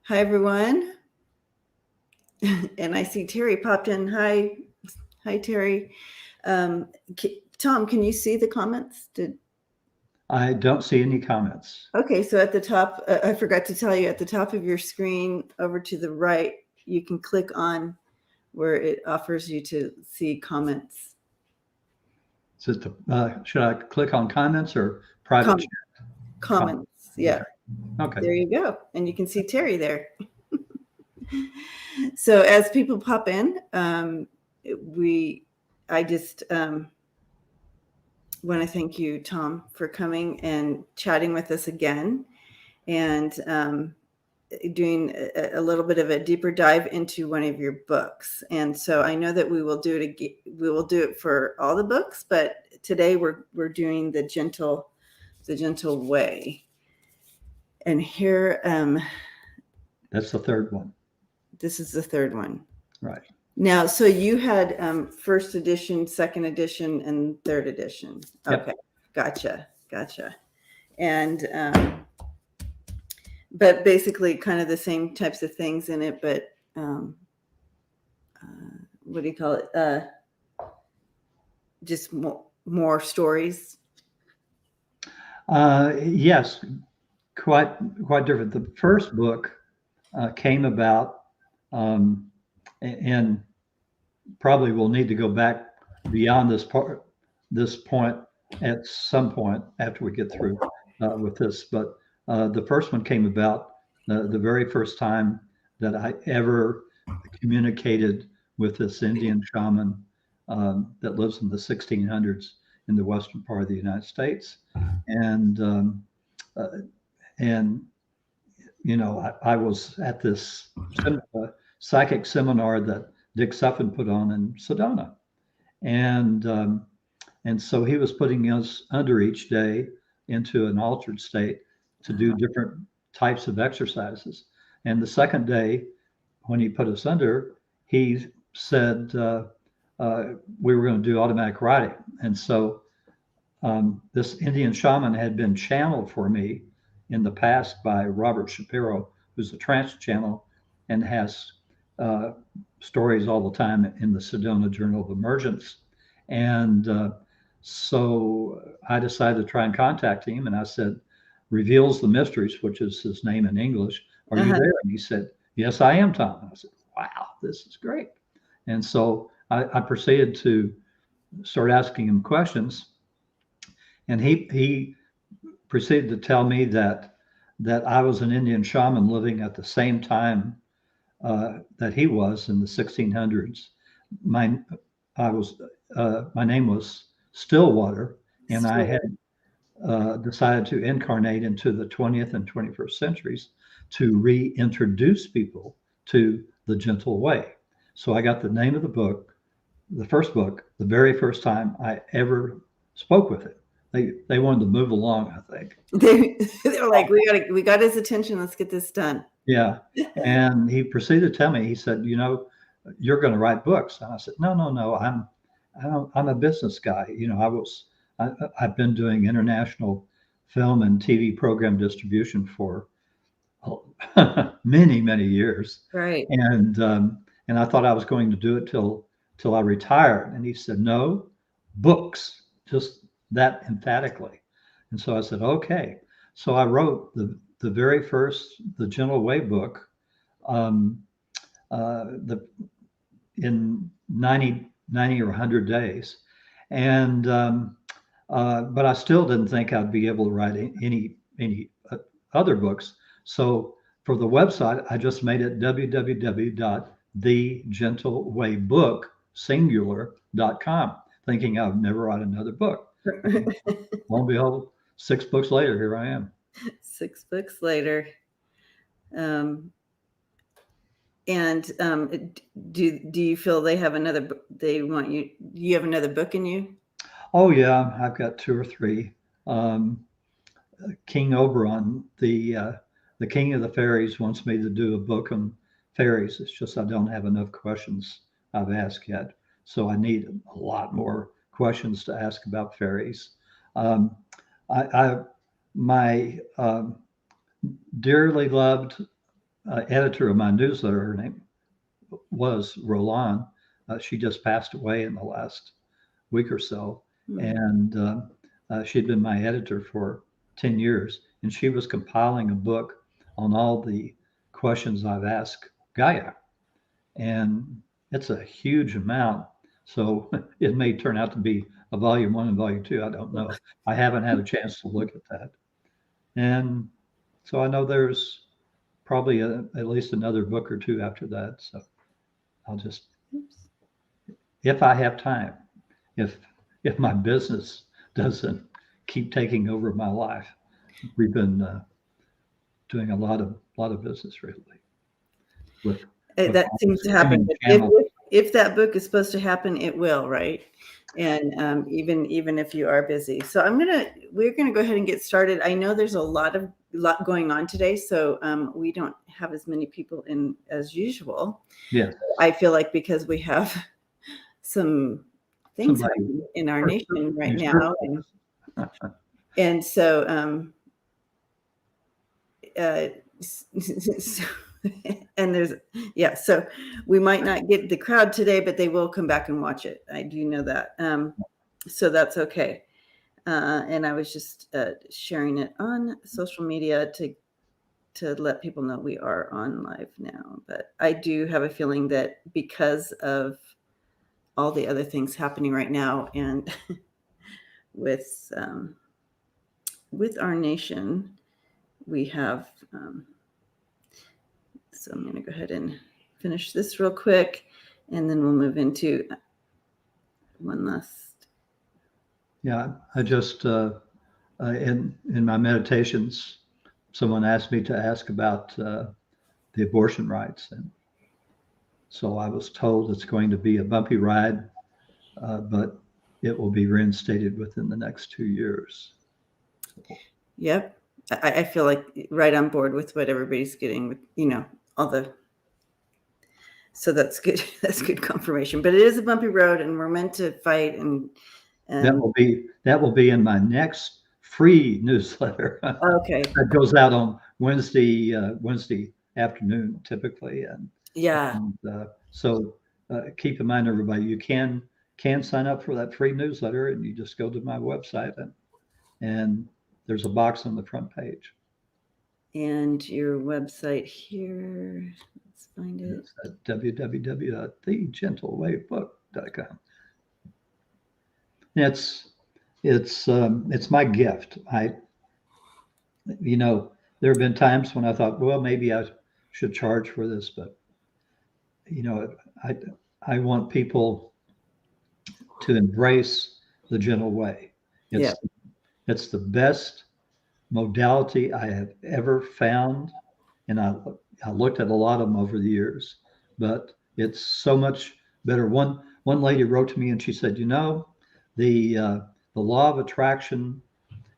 Hi, everyone. And I see Terry popped in. Hi, Terry. Tom, can you see the comments? I don't see any comments. Okay, so at the top, I forgot to tell you, at the top of your screen over to the right, you can click on where it offers you to see comments. So should I click on comments or private chat? Comments, yeah. Okay. There you go. And you can see Terry there. So as people pop in, I just want to thank you, Tom, for coming and chatting with us again, and doing a little bit of a deeper dive into one of your books. And so I know that we will do it for all the books, but today we're doing the gentle way. And here, that's the third one. This is the third one. Right. Now, so you had first edition, second edition, and third edition. Okay, yep. Gotcha. And but basically kind of the same types of things in it, but what do you call it? Just more stories. Yes, quite different. The first book came about, and probably we'll need to go back beyond this point at some point after we get through with this. But the first one came about the very first time that I ever communicated with this Indian shaman that lives in the 1600s in the western part of the United States, and you know, I was at this psychic seminar that Dick Suffin put on in Sedona, and so he was putting us under each day into an altered state to do different types of exercises. And the second day, when he put us under, he said we were going to do automatic writing. And so this Indian shaman had been channeled for me in the past by Robert Shapiro, who's a trance channel and has stories all the time in the Sedona Journal of Emergence. And so I decided to try and contact him, and I said, "Reveals the Mysteries," which is his name in English. "Are you there?" And he said, "Yes, I am, Tom." And I said, "Wow, this is great." And so I proceeded to start asking him questions, and he proceeded to tell me that I was an Indian shaman living at the same time that he was in the 1600s. My name was Stillwater, and I had decided to incarnate into the 20th and 21st centuries to reintroduce people to the gentle way. So I got the name of the book, the first book, the very first time I ever spoke with it. They wanted to move along, I think. They're like, we got his attention. Let's get this done. Yeah. And he proceeded to tell me, he said, "You know, you're going to write books." And I said, No, I'm a business guy. You know, I've been doing international film and TV program distribution for many years. Right. And I thought I was going to do it till I retired. And he said, "No, books," just that emphatically. And so I said, "Okay." So I wrote the very first The Gentle Way book in 90 or 100 days. And but I still didn't think I'd be able to write any other books. So for the website, I just made it www.thegentlewaybook.com, thinking I would never write another book. Lo and behold, 6 books later, here I am. 6 books later. And do you feel they have another? They want you? Do you have another book in you? Oh yeah, I've got 2 or 3. King Oberon, the king of the fairies, wants me to do a book on fairies. It's just I don't have enough questions I've asked yet, so I need a lot more questions to ask about fairies. My dearly loved editor of my newsletter, her name was Roland. She just passed away in the last week or so. And she'd been my editor for 10 years. And she was compiling a book on all the questions I've asked Gaia. And it's a huge amount. So it may turn out to be a volume 1 and volume 2. I don't know. I haven't had a chance to look at that. And so I know there's probably at least another book or 2 after that. So I'll just, if I have time, if my business doesn't keep taking over my life. We've been doing a lot of business recently. That seems to happen. If that book is supposed to happen, it will, right? And even if you are busy. So we're gonna go ahead and get started. I know there's a lot going on today, so we don't have as many people in as usual. Yeah. I feel like because we have some things happening in our nation right now, and so so we might not get the crowd today, but they will come back and watch it. I do know that. So that's okay. And I was just sharing it on social media to let people know we are on live now. But I do have a feeling that because of all the other things happening right now and with our nation, we have so I'm going to go ahead and finish this real quick, and then we'll move into one last. Yeah, I just in my meditations, someone asked me to ask about the abortion rights, and so I was told it's going to be a bumpy ride, but it will be reinstated within the next 2 years. Yep, I feel like right on board with what everybody's getting with all the. So that's good. That's good confirmation. But it is a bumpy road, and we're meant to fight. And that will be in my next free newsletter. Okay. That goes out on Wednesday afternoon typically, and so keep in mind, everybody, you can sign up for that free newsletter, and you just go to my website and there's a box on the front page. And your website here. Let's find it. It's at www.thegentleWaybook.com. It's my gift. There have been times when I thought, well, maybe I should charge for this, but I want people to embrace the gentle way. It's the best modality I have ever found, and I looked at a lot of them over the years, but it's so much better. One lady wrote to me and she said, the law of attraction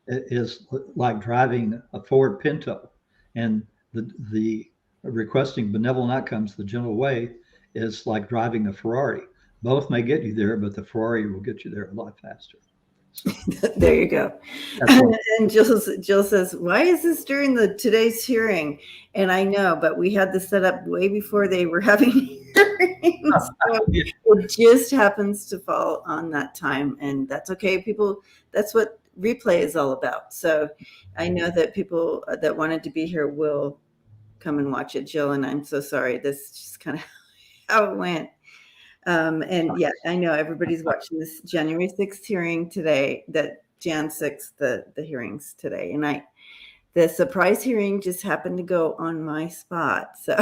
is like driving a Ford Pinto, and the requesting benevolent outcomes the gentle way is like driving a Ferrari. Both may get you there, but the Ferrari will get you there a lot faster. So, there you go. And Jill says, why is this during today's hearing? And I know, but we had this set up way before they were having hearings. So it just happens to fall on that time, and that's okay. People, that's what replay is all about. So I know that people that wanted to be here will come and watch it. Jill, and I'm so sorry. This is just kind of how it went. And yeah, I know everybody's watching this January 6th hearing today, that Jan 6th, the hearings today. And the surprise hearing just happened to go on my spot. So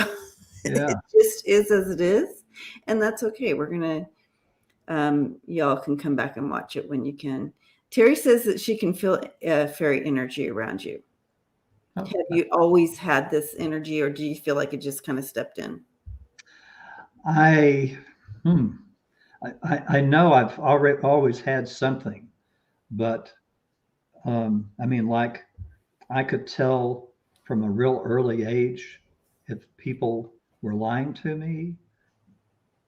it just is as it is. And that's okay. We're going to, y'all can come back and watch it when you can. Terry says that she can feel fairy energy around you. Oh. Have you always had this energy, or do you feel like it just kind of stepped in? I know I've always had something, but like I could tell from a real early age if people were lying to me.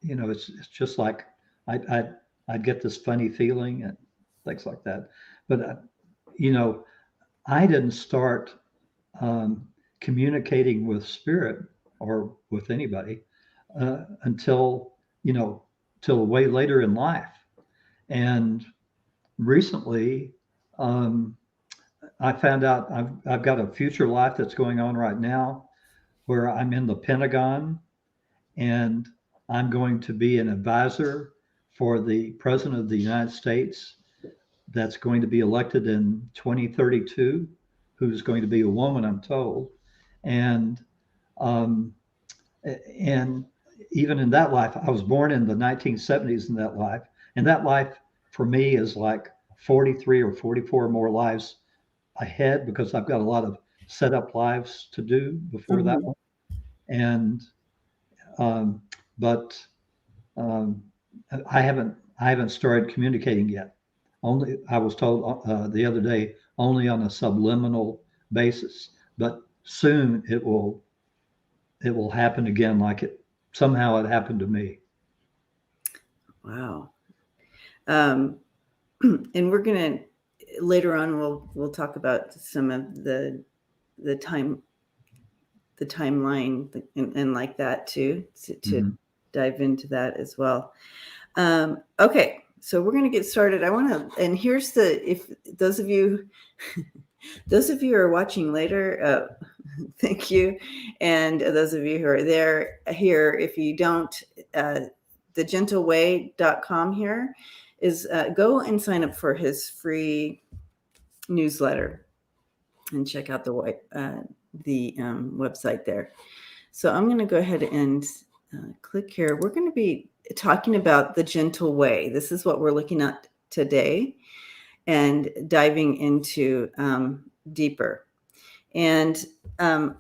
It's just like I'd get this funny feeling and things like that. But I didn't start communicating with spirit or with anybody until, till way later in life. And recently, I found out I've got a future life that's going on right now where I'm in the Pentagon, and I'm going to be an advisor for the President of the United States that's going to be elected in 2032, who's going to be a woman, I'm told. And um, and even in that life, I was born in the 1970s in that life. And that life for me is like 43 or 44 more lives ahead, because I've got a lot of set up lives to do before that one. And um, but um, I haven't started communicating yet. Only, I was told the other day, only on a subliminal basis. But soon it will happen again, like it somehow it happened to me. Wow. And we're gonna later on we'll talk about some of the timeline and like that too, to dive into that as well. Okay, so we're gonna get started. I want to, and here's if those of you who are watching later, thank you, and those of you who are here, if you don't, thegentleway.com here is go and sign up for his free newsletter and check out the website there. So I'm going to go ahead and click here. We're going to be talking about the gentle way. This is what we're looking at today, and diving into deeper. And why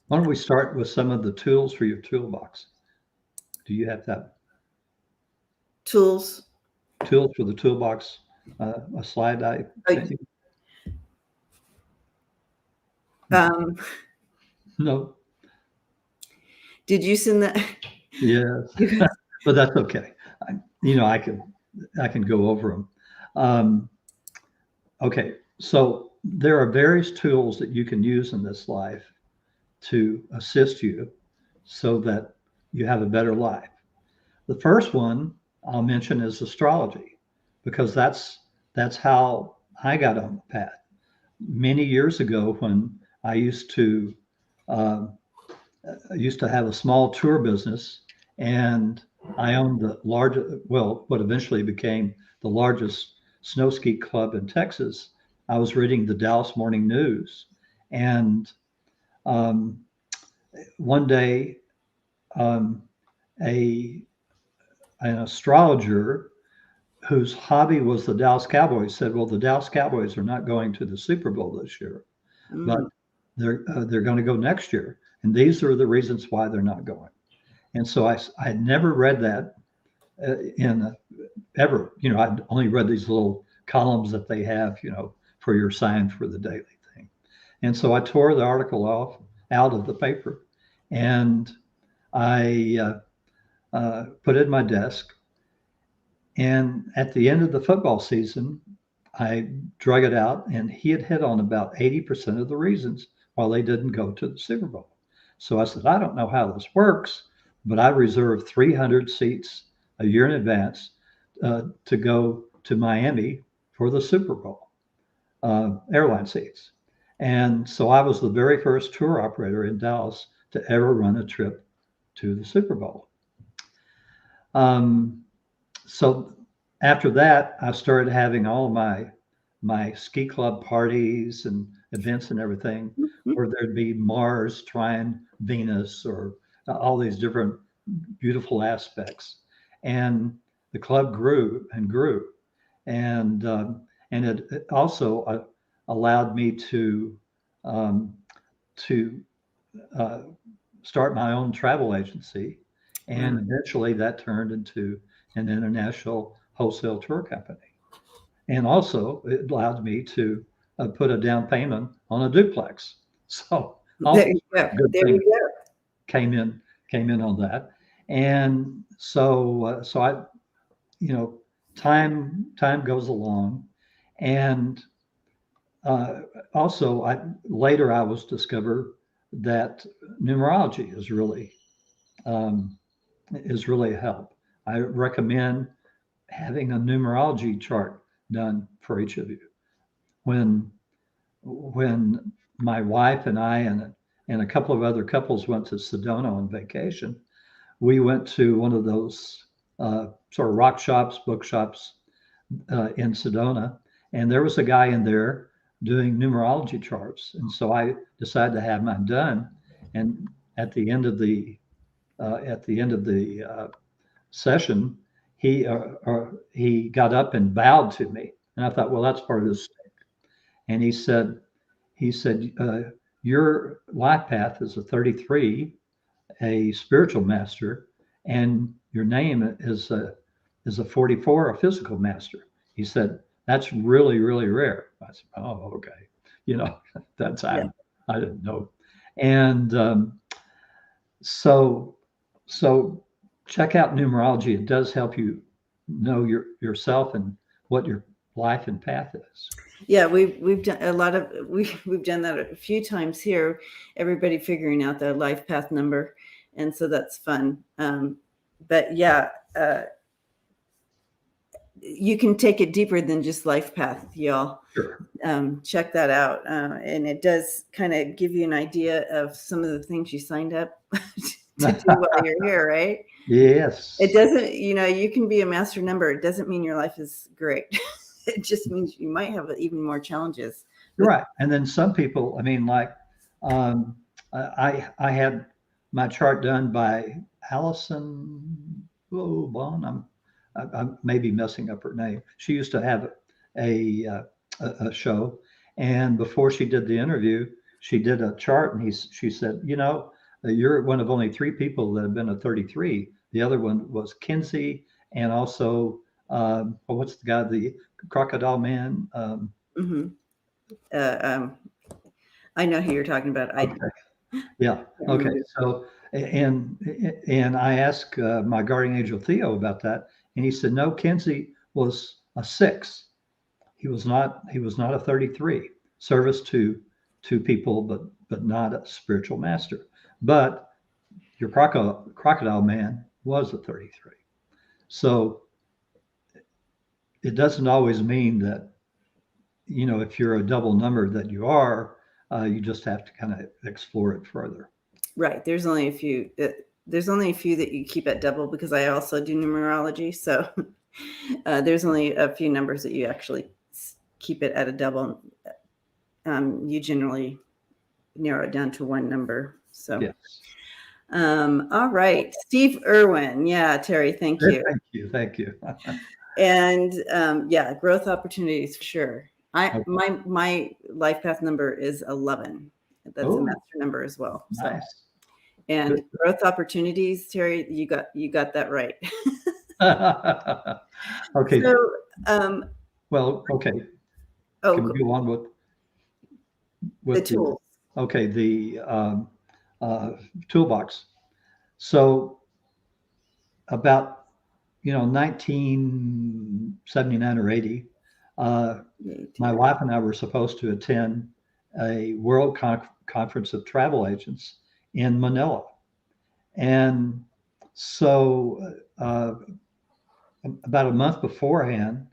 don't we start with some of the tools for your toolbox? Do you have that? Tools for the toolbox, a slide I sent you? No. Did you send that? Yes, but that's okay. I can go over them. Okay, so there are various tools that you can use in this life to assist you so that you have a better life. The first one I'll mention is astrology, because that's how I got on the path. Many years ago, when I used to have a small tour business, and I owned the what eventually became the largest snow ski club in Texas. I was reading the Dallas Morning News, and one day, an astrologer whose hobby was the Dallas Cowboys said, "Well, the Dallas Cowboys are not going to the Super Bowl this year, but they're going to go next year, and these are the reasons why they're not going." And so I had never read that ever. I'd only read these little columns that they have, for your sign for the daily thing. And so I tore the article out of the paper, and I put it in my desk. And at the end of the football season, I drug it out, and he had hit on about 80% of the reasons why they didn't go to the Super Bowl. So I said, I don't know how this works, but I reserved 300 seats a year in advance to go to Miami for the Super Bowl, airline seats. And so I was the very first tour operator in Dallas to ever run a trip to the Super Bowl. So after that, I started having all my ski club parties and events and everything, where there'd be Mars trine Venus, or all these different beautiful aspects. And the club grew and grew. And it also allowed me to start my own travel agency. And eventually that turned into an international wholesale tour company. And also it allowed me to put a down payment on a duplex. So there you go. Came in on that. And so I, time goes along. And also I was discovered that numerology is really a help. I recommend having a numerology chart done for each of you. When my wife and I and a couple of other couples went to Sedona on vacation, we went to one of those sort of rock shops, bookshops in Sedona, and there was a guy in there doing numerology charts, and so I decided to have mine done. And at the end of the session, he got up and bowed to me, and I thought, well, that's part of this. And he said, your life path is a 33, a spiritual master, and your name is a 44, a physical master. He said, that's really, really rare. I said, oh, okay. That's, I didn't know. And so check out numerology. It does help you know yourself and what your life and path is. Yeah, we've done a lot of we've done that a few times here. Everybody figuring out their life path number, and so that's fun. But yeah, you can take it deeper than just life path, y'all. Sure. Check that out, and it does kind of give you an idea of some of the things you signed up to do while you're here, right? Yes. It doesn't, you can be a master number. It doesn't mean your life is great. It just means you might have even more challenges. Right. And then some people, I mean, like I had my chart done by Allison Bond. I may be messing up her name. She used to have a show, and before she did the interview, she did a chart, and she said, you're one of only 3 people that have been a 33. The other one was Kinsey, and also what's the guy, the Crocodile Man? I know who you're talking about. Okay. Yeah. Okay. So, and I asked my guardian angel Theo about that, and he said, no, Kinsey was a 6. He was not a 33. Service to people, but not a spiritual master. But your crocodile man was a 33. So it doesn't always mean that, if you're a double number that you are, you just have to kind of explore it further. Right. There's only a few that you keep at double, because I also do numerology. So there's only a few numbers that you actually keep it at a double. You generally narrow it down to one number. So, yes. All right. Steve Irwin. Yeah, Terry, thank you. Thank you. And yeah, growth opportunities for sure. My life path number is 11. That's a master number as well. So. Nice. And good. Growth opportunities, Terry, you got that right. Okay. So, well, okay. Can we go on with the tools? Okay, the toolbox. So about 1979 or 80, my wife and I were supposed to attend a world conference of travel agents in Manila. And so about a month beforehand,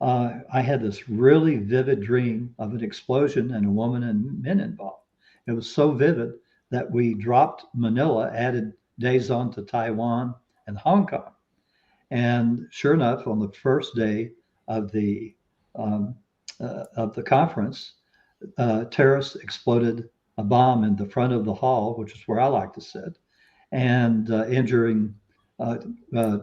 I had this really vivid dream of an explosion and a woman and men involved. It was so vivid that we dropped Manila, added days on to Taiwan and Hong Kong. And sure enough, on the first day of the conference, terrorists exploded a bomb in the front of the hall, which is where I like to sit, and injuring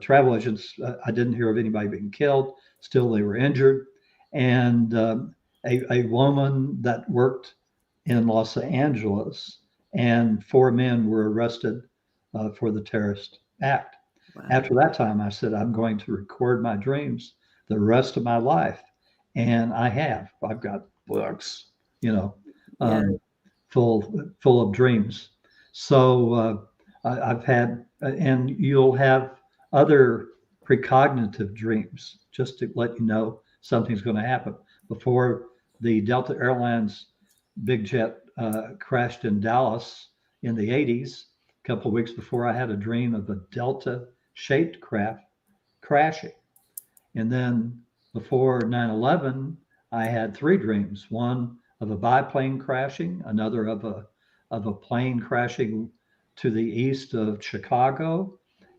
travel agents. I didn't hear of anybody being killed. Still, they were injured. And a woman that worked in Los Angeles and 4 men were arrested for the terrorist act. Wow. After that time, I said, I'm going to record my dreams the rest of my life. And I have. I've got books, full of dreams. So I've had, and you'll have other precognitive dreams just to let you know something's going to happen. Before the Delta Airlines big jet crashed in Dallas in the 80s. A couple of weeks before, I had a dream of a Delta-shaped craft crashing. And then before 9/11, I had 3 dreams. One of a biplane crashing, another of a plane crashing to the east of Chicago,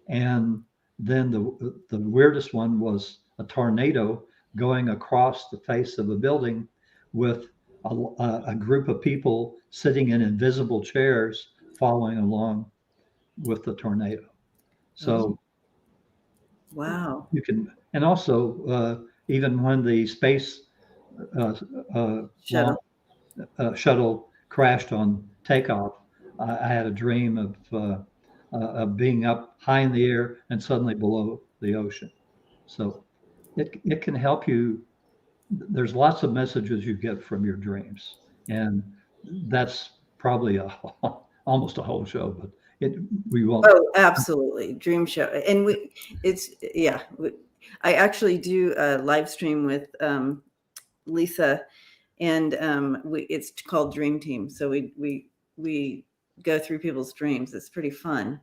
and then the weirdest one was a tornado going across the face of a building with a group of people sitting in invisible chairs following along with the tornado. So wow. you can, and also even when the space Shuttle. shuttle crashed on takeoff, I had a dream of being up high in the air and suddenly below the ocean. So it can help you. There's lots of messages you get from your dreams, and that's probably almost a whole show, but we won't. Oh, absolutely. Dream show. And I actually do a live stream with Lisa, and it's called Dream Team. So we go through people's dreams. It's pretty fun.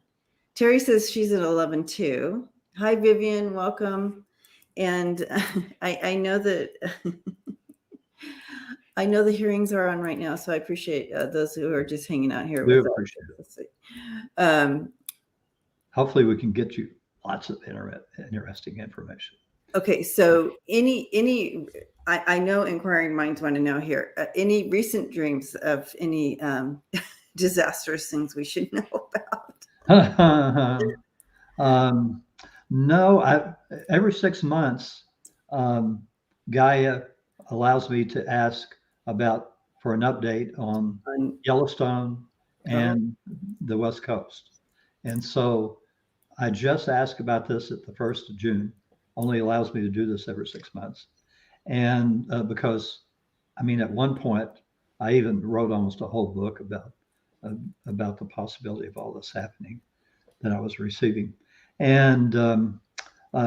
Terry says she's at 11 too. Hi, Vivian. Welcome. And I know that I know the hearings are on right now, so I appreciate those who are just hanging out here. We with appreciate it. Hopefully, we can get you lots of interesting information. Okay, so I know inquiring minds want to know here. Any recent dreams of any disastrous things we should know about? No, every 6 months, Gaia allows me to ask for an update on Yellowstone and the West Coast. And so I just asked about this at the 1st of June, only allows me to do this every 6 months. And because, I mean, at one point, I even wrote almost a whole book about the possibility of all this happening that I was receiving. And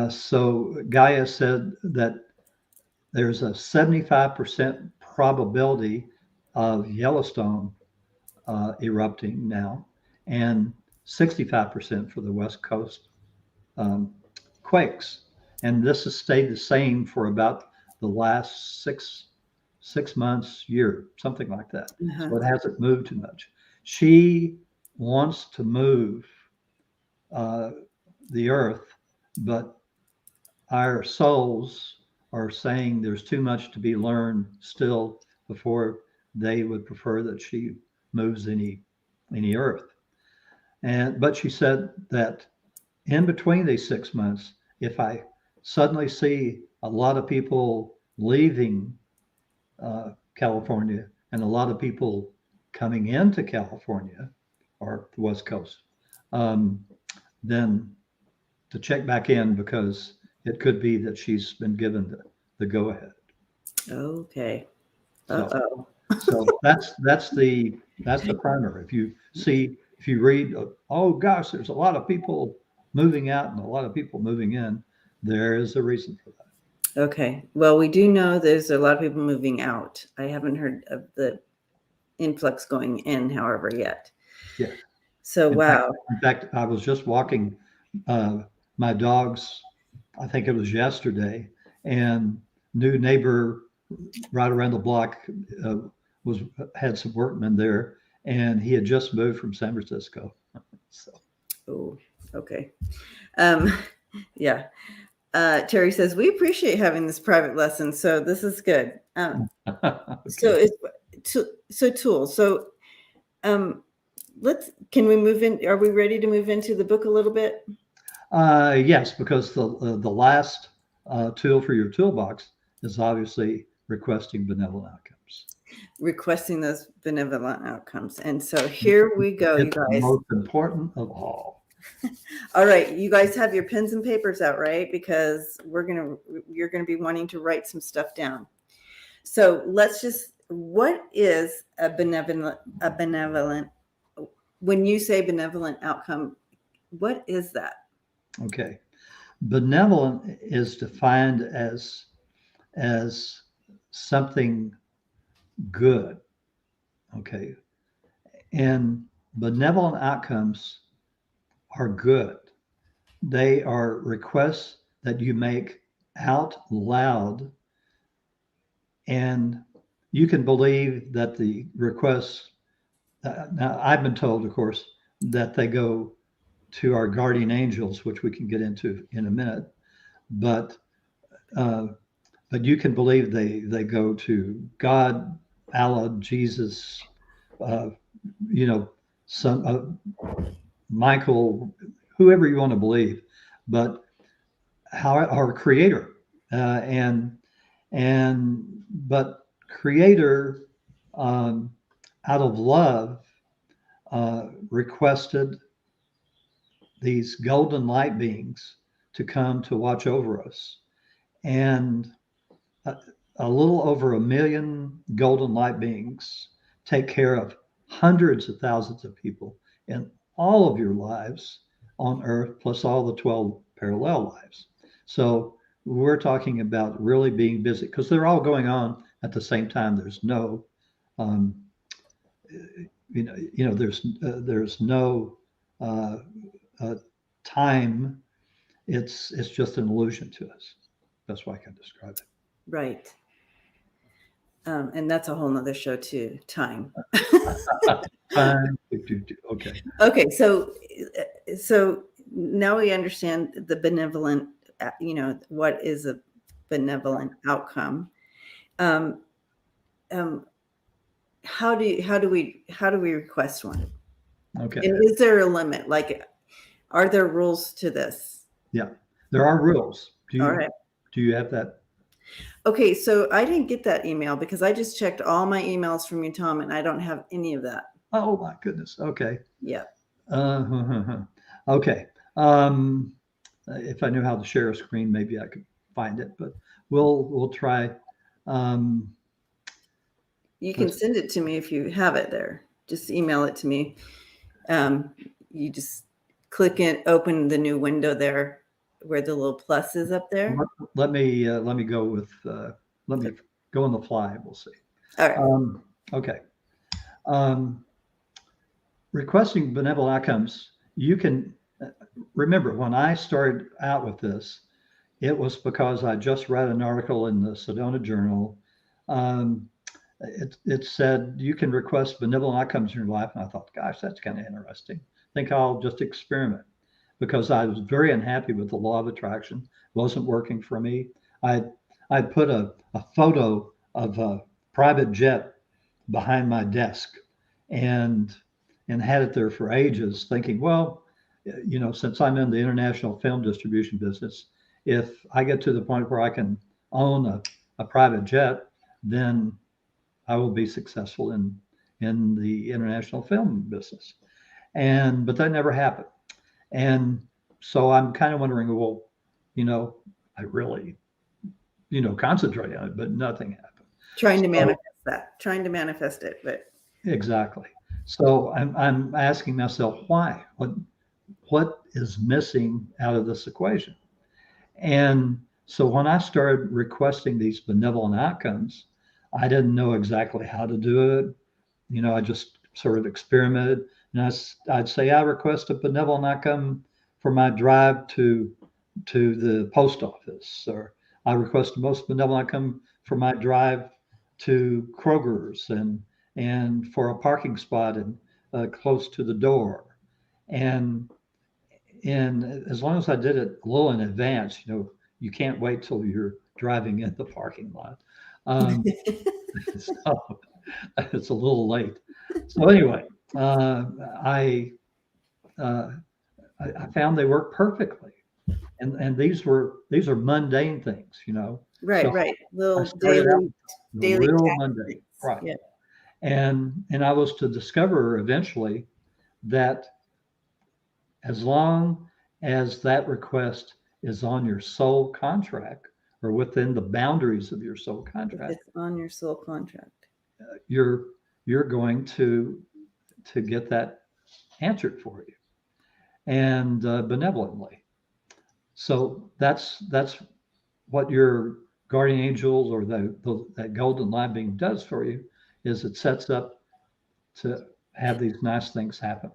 so Gaia said that there's a 75% probability of Yellowstone erupting now, and 65% for the West Coast quakes. And this has stayed the same for about the last six months, year, something like that. So it hasn't moved too much. She wants to move the earth, but our souls are saying there's too much to be learned still before they would prefer that she moves any earth. But she said that in between these 6 months, if I suddenly see a lot of people leaving California and a lot of people coming into California or the West Coast, then to check back in, because it could be that she's been given the go ahead. Okay. So that's the primer. If you read, oh gosh, there's a lot of people moving out and a lot of people moving in, there is a reason for that. Okay. Well, we do know there's a lot of people moving out. I haven't heard of the influx going in, however, yet. Yeah. So, wow. In fact, I was just walking my dogs, I think it was yesterday, and new neighbor right around the block had some workmen there, and he had just moved from San Francisco. So. Oh, okay. Yeah. Terry says, we appreciate having this private lesson. So this is good. Okay. So tools. So can we move in? Are we ready to move into the book a little bit? Yes, because the last tool for your toolbox is obviously requesting benevolent outcomes. Requesting those benevolent outcomes. And so here we go, you guys. The most important of all. All right, you guys have your pens and papers out, right? Because you're gonna be wanting to write some stuff down. So what is a benevolent? When you say benevolent outcome, what is that? Okay, benevolent is defined as something good. Okay. And benevolent outcomes are good. They are requests that you make out loud, and you can believe that the requests, now I've been told, of course, that they go to our guardian angels, which we can get into in a minute, but uh, you can believe they go to God, Allah, Jesus, uh, you know, some Michael, whoever you want to believe, but how our Creator, and but Creator, um, out of love, requested these golden light beings to come to watch over us, and a, a little over 1 million golden light beings take care of hundreds of thousands of people in all of your lives on earth, plus all the 12 parallel lives. So we're talking about really being busy because they're all going on at the same time. There's no, um, there's no uh, uh, time. It's just an illusion to us. That's why I can describe it. Right. And that's a whole nother show too, time. Time. Okay. Okay. So now we understand the benevolent, what is a benevolent outcome. Um, how do we request one? Okay. And is there a limit? Like, are there rules to this? Yeah, there are rules. All right. Do you have that? Okay, so I didn't get that email because I just checked all my emails from you, Tom, and I don't have any of that. Oh my goodness. Okay. Yeah. Okay. If I knew how to share a screen, maybe I could find it, but we'll try. You can send it to me if you have it there. Just email it to me. You just click it, open the new window there where the little plus is up there. Let me go with let me go on the fly. We'll see. All right. Okay. Requesting benevolent outcomes. You can remember when I started out with this, it was because I just read an article in the Sedona Journal. It said you can request benevolent outcomes in your life, and I thought, gosh, that's kind of interesting. I think I'll just experiment, because I was very unhappy with the law of attraction. It wasn't working for me. I put a photo of a private jet behind my desk, and had it there for ages, thinking, well, since I'm in the international film distribution business, if I get to the point where I can own a private jet, then I will be successful in the international film business. But that never happened. And so I'm kind of wondering, well, I really, concentrate on it, but nothing happened. Trying to manifest it, but exactly. So I'm asking myself, why? What is missing out of this equation? And so when I started requesting these benevolent outcomes, I didn't know exactly how to do it. I just sort of experimented. And I'd say I request a benevolent outcome for my drive to the post office, or I request the most benevolent outcome for my drive to Kroger's and for a parking spot and close to the door. And as long as I did it a little in advance, you can't wait till you're driving in the parking lot. So it's a little late. So anyway, I found they work perfectly, and these are mundane things, Right, So right. Little daily real task mundane, things. right? Yeah. And I was to discover eventually that as long as that request is on your soul contract or within the boundaries of your soul contract, If it's on your soul contract, you're going to get that answered for you, and benevolently. So that's what your guardian angels or that golden light being does for you, is it sets up to have these nice things happen.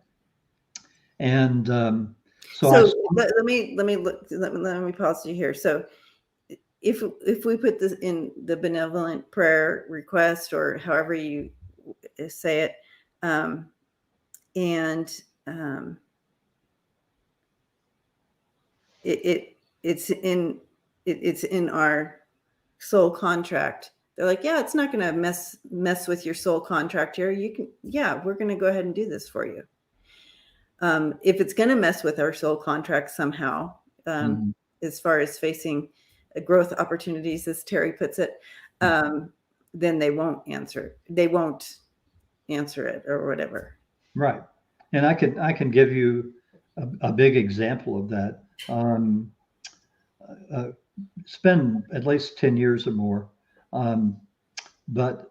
And so let me pause you here. So if we put this in the benevolent prayer request, or however you say it, and it's in our soul contract. They're like, yeah, it's not going to mess with your soul contract here. We're going to go ahead and do this for you. If it's going to mess with our soul contract somehow, as far as facing growth opportunities, as Terry puts it, then they won't answer. They won't answer it or whatever. Right. And I can give you a big example of that. It's been at least 10 years or more. But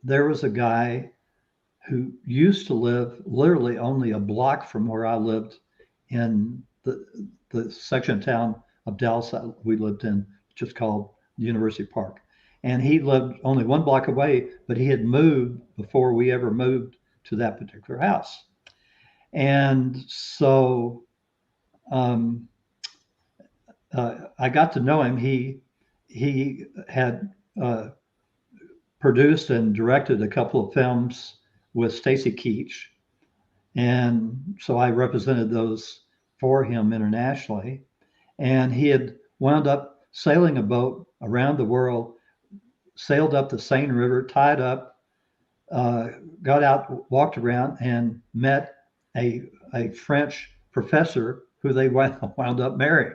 there was a guy who used to live literally only a block from where I lived in the section of town of Dallas that we lived in, just called University Park. And he lived only one block away, but he had moved before we ever moved to that particular house. And so I got to know him. He had produced and directed a couple of films with Stacy Keach. And so I represented those for him internationally. And he had wound up sailing a boat around the world, sailed up the Seine River, tied up, got out, walked around, and met a French professor who they wound up marrying.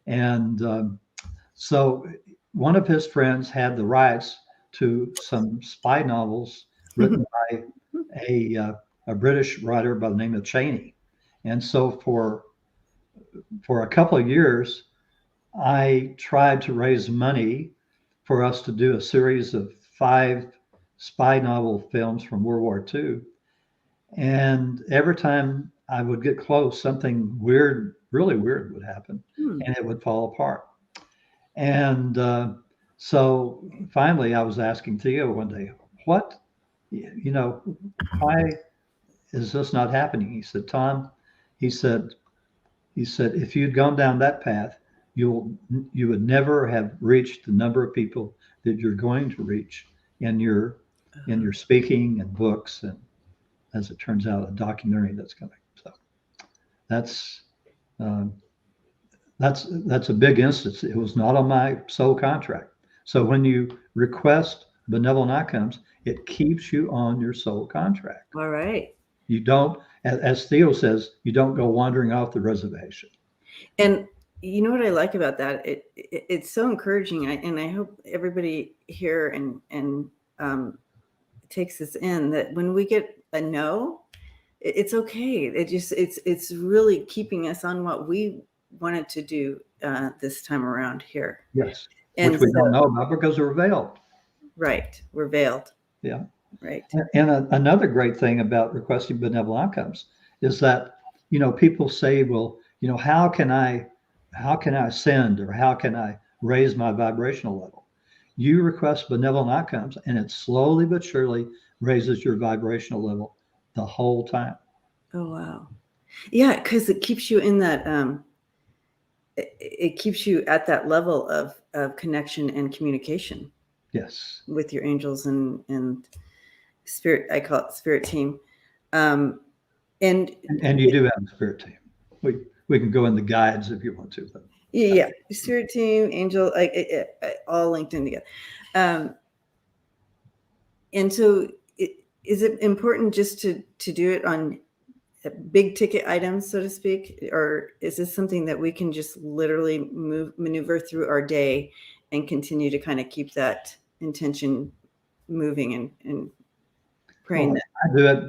And so one of his friends had the rights to some spy novels written by a British writer by the name of Cheney. And so for a couple of years, I tried to raise money for us to do a series of 5 spy novel films from World War II. And every time I would get close, something weird, really weird would happen, and it would fall apart. And so finally I was asking Theo one day, why is this not happening? He said, Tom, he said, if you'd gone down that path, you would never have reached the number of people that you're going to reach in your speaking and books, and as it turns out, a documentary that's coming. So that's a big instance. It was not on my soul contract. So when you request benevolent outcomes, it keeps you on your soul contract. All right. You don't, as Theo says, you don't go wandering off the reservation. And you know what I like about that? It's so encouraging, and I hope everybody here and takes this in, that when we get a no, it's okay. It's really keeping us on what we wanted to do this time around here. Yes, and which we don't know about because we're veiled. Right, we're veiled. Yeah. Right. And another great thing about requesting benevolent outcomes is that, people say, well, how can I ascend, or how can I raise my vibrational level? You request benevolent outcomes, and it slowly but surely raises your vibrational level the whole time. Oh, wow. Yeah, because it keeps you in that, it keeps you at that level of connection and communication. Yes. With your angels and spirit, I call it spirit team. And you do have a spirit team. We can go in the guides if you want to. But. Yeah, spirit team, angel, all linked in together. And so is it important just to do it on big ticket items, so to speak? Or is this something that we can just literally maneuver through our day and continue to kind of keep that intention moving and praying? Well, I do it,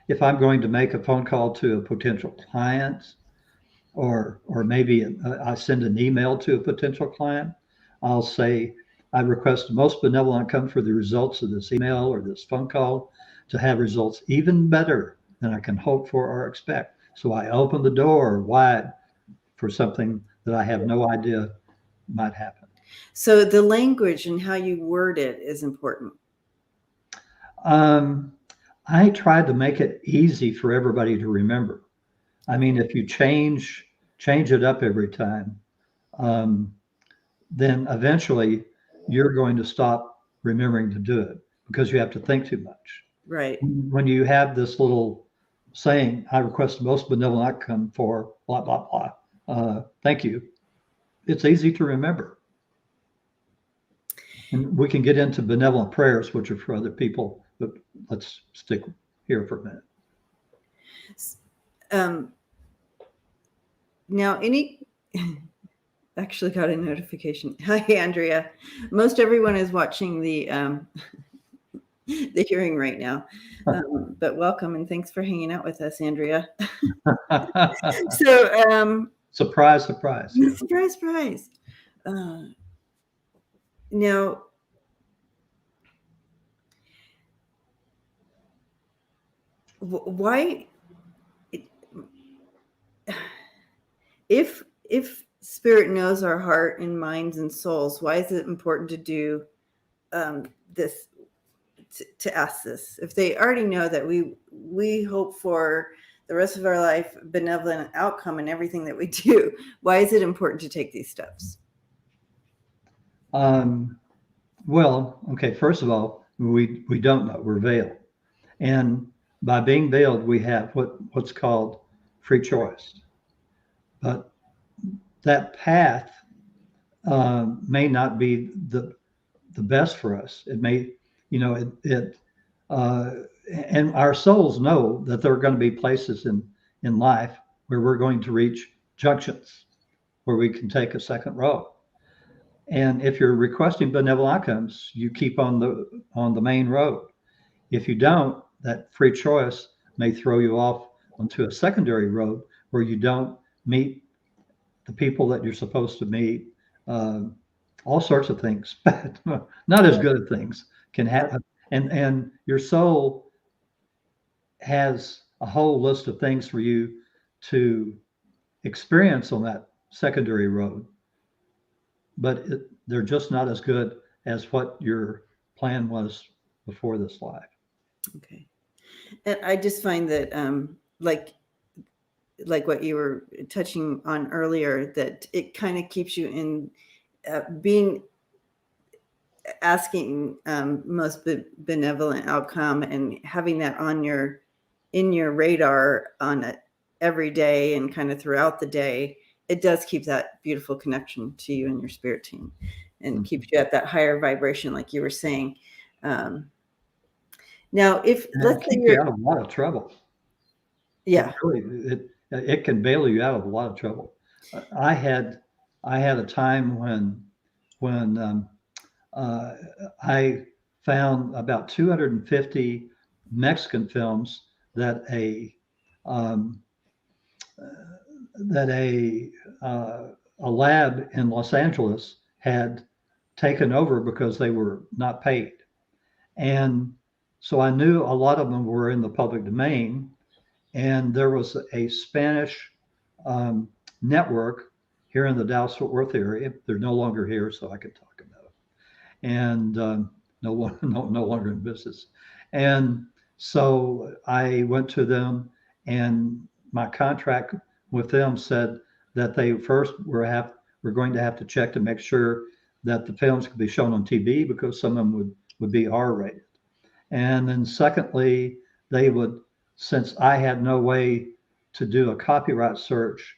if I'm going to make a phone call to a potential client, or maybe I send an email to a potential client, I'll say, I request the most benevolent outcome for the results of this email or this phone call to have results even better than I can hope for or expect. So I open the door wide for something that I have no idea might happen. So the language and how you word it is important. I tried to make it easy for everybody to remember. I mean, if you change it up every time, um, then eventually you're going to stop remembering to do it because you have to think too much. Right. When you have this little saying, I request the most benevolent outcome for blah, blah, blah, thank you, it's easy to remember. And we can get into benevolent prayers, which are for other people, but let's stick here for a minute. Now, actually got a notification. Hi, Andrea. Most everyone is watching the hearing right now, but welcome and thanks for hanging out with us, Andrea. So, surprise, surprise. Yeah. Surprise. Now, why, if Spirit knows our heart and minds and souls, why is it important to do this, to ask this? If they already know that we hope for the rest of our life benevolent outcome in everything that we do, why is it important to take these steps? Well, okay, first of all, we don't know. We're veiled. And by being veiled, we have what's called free choice. But that path may not be the best for us. It may, and our souls know that there are going to be places in life where we're going to reach junctions where we can take a second road. And if you're requesting benevolent outcomes, you keep on the main road. If you don't, that free choice may throw you off onto a secondary road where you don't meet the people that you're supposed to meet. All sorts of things, but not as good things can happen. And your soul has a whole list of things for you to experience on that secondary road, but they're just not as good as what your plan was before this life. Okay. And I just find that like what you were touching on earlier, that it kind of keeps you in asking most benevolent outcome and having that in your radar on it every day and kind of throughout the day. It does keep that beautiful connection to you and your spirit team, and keeps you at that higher vibration, like you were saying. Now, if let's say you're out of a lot of trouble. Yeah, it can bail you out of a lot of trouble. I had a time when I found about 250 Mexican films that a lab in Los Angeles had taken over because they were not paid. And so I knew a lot of them were in the public domain. And there was a Spanish network here in the Dallas-Fort Worth area. They're no longer here, so I could talk about it. And no longer in business. And so I went to them, and my contract with them said that they first were going to have to check to make sure that the films could be shown on TV, because some of them would be R-rated. And then secondly, they would, since I had no way to do a copyright search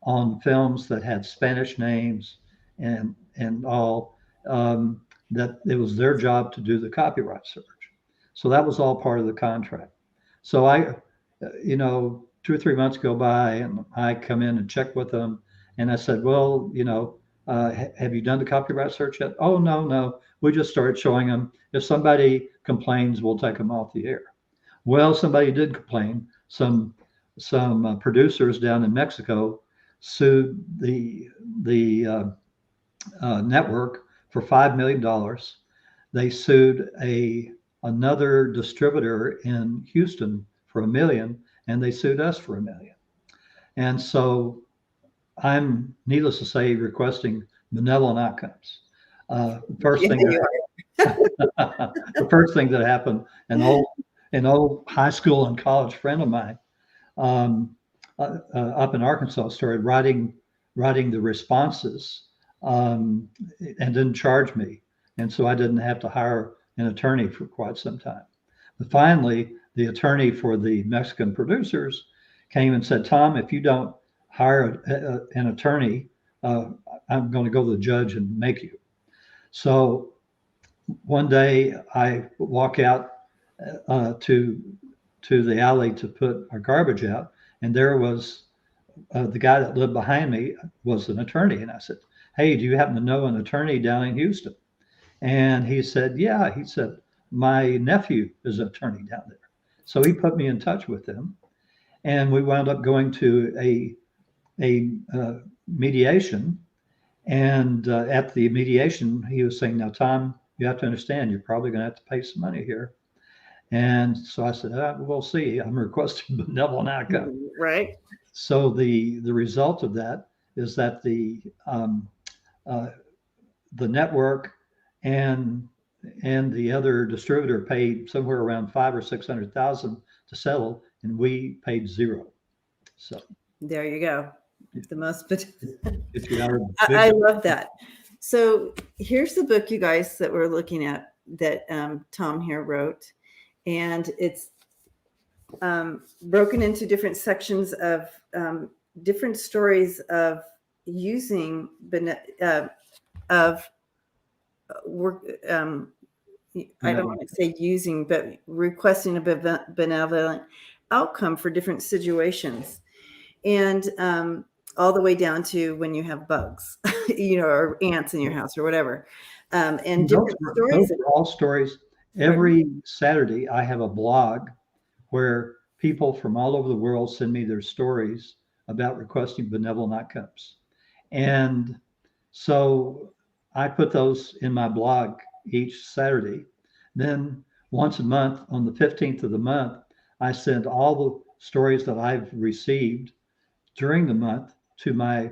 on films that had Spanish names and all, that it was their job to do the copyright search. So that was all part of the contract. So I, 2 or 3 months go by, and I come in and check with them, and I said, well, have you done the copyright search yet? Oh, no. We just started showing them. If somebody complains, we'll take them off the air. Well, somebody did complain. Some producers down in Mexico sued the network for $5 million. They sued another distributor in Houston for $1 million, and they sued us for $1 million. And so I'm, needless to say, requesting benevolent outcomes. The first thing that happened, an an old high school and college friend of mine up in Arkansas started writing the responses and didn't charge me. And so I didn't have to hire an attorney for quite some time. But finally, the attorney for the Mexican producers came and said, Tom, if you don't hire an attorney, I'm going to go to the judge and make you. So one day I walk out to the alley to put our garbage out, and there was the guy that lived behind me was an attorney. And I said, hey, do you happen to know an attorney down in Houston? And he said, yeah. He said, my nephew is an attorney down there. So he put me in touch with him. And we wound up going to a mediation. And at the mediation, he was saying, now, Tom, you have to understand, you're probably going to have to pay some money here. And so I said, we'll see. I'm requesting benevolent outcome. Right. So the result of that is that the network and the other distributor paid somewhere around $500,000 or $600,000 to settle, and we paid zero. So there you go. The most. I love that. So here's the book, you guys, that we're looking at that Tom here wrote, and it's broken into different sections of different stories of using work. I don't want to say using, but requesting a benevolent outcome for different situations, and all the way down to when you have bugs, or ants in your house or whatever. And different stories. Those are all stories. Every Saturday, I have a blog where people from all over the world send me their stories about requesting benevolent outcomes. And so I put those in my blog each Saturday. Then once a month, on the 15th of the month, I send all the stories that I've received during the month to my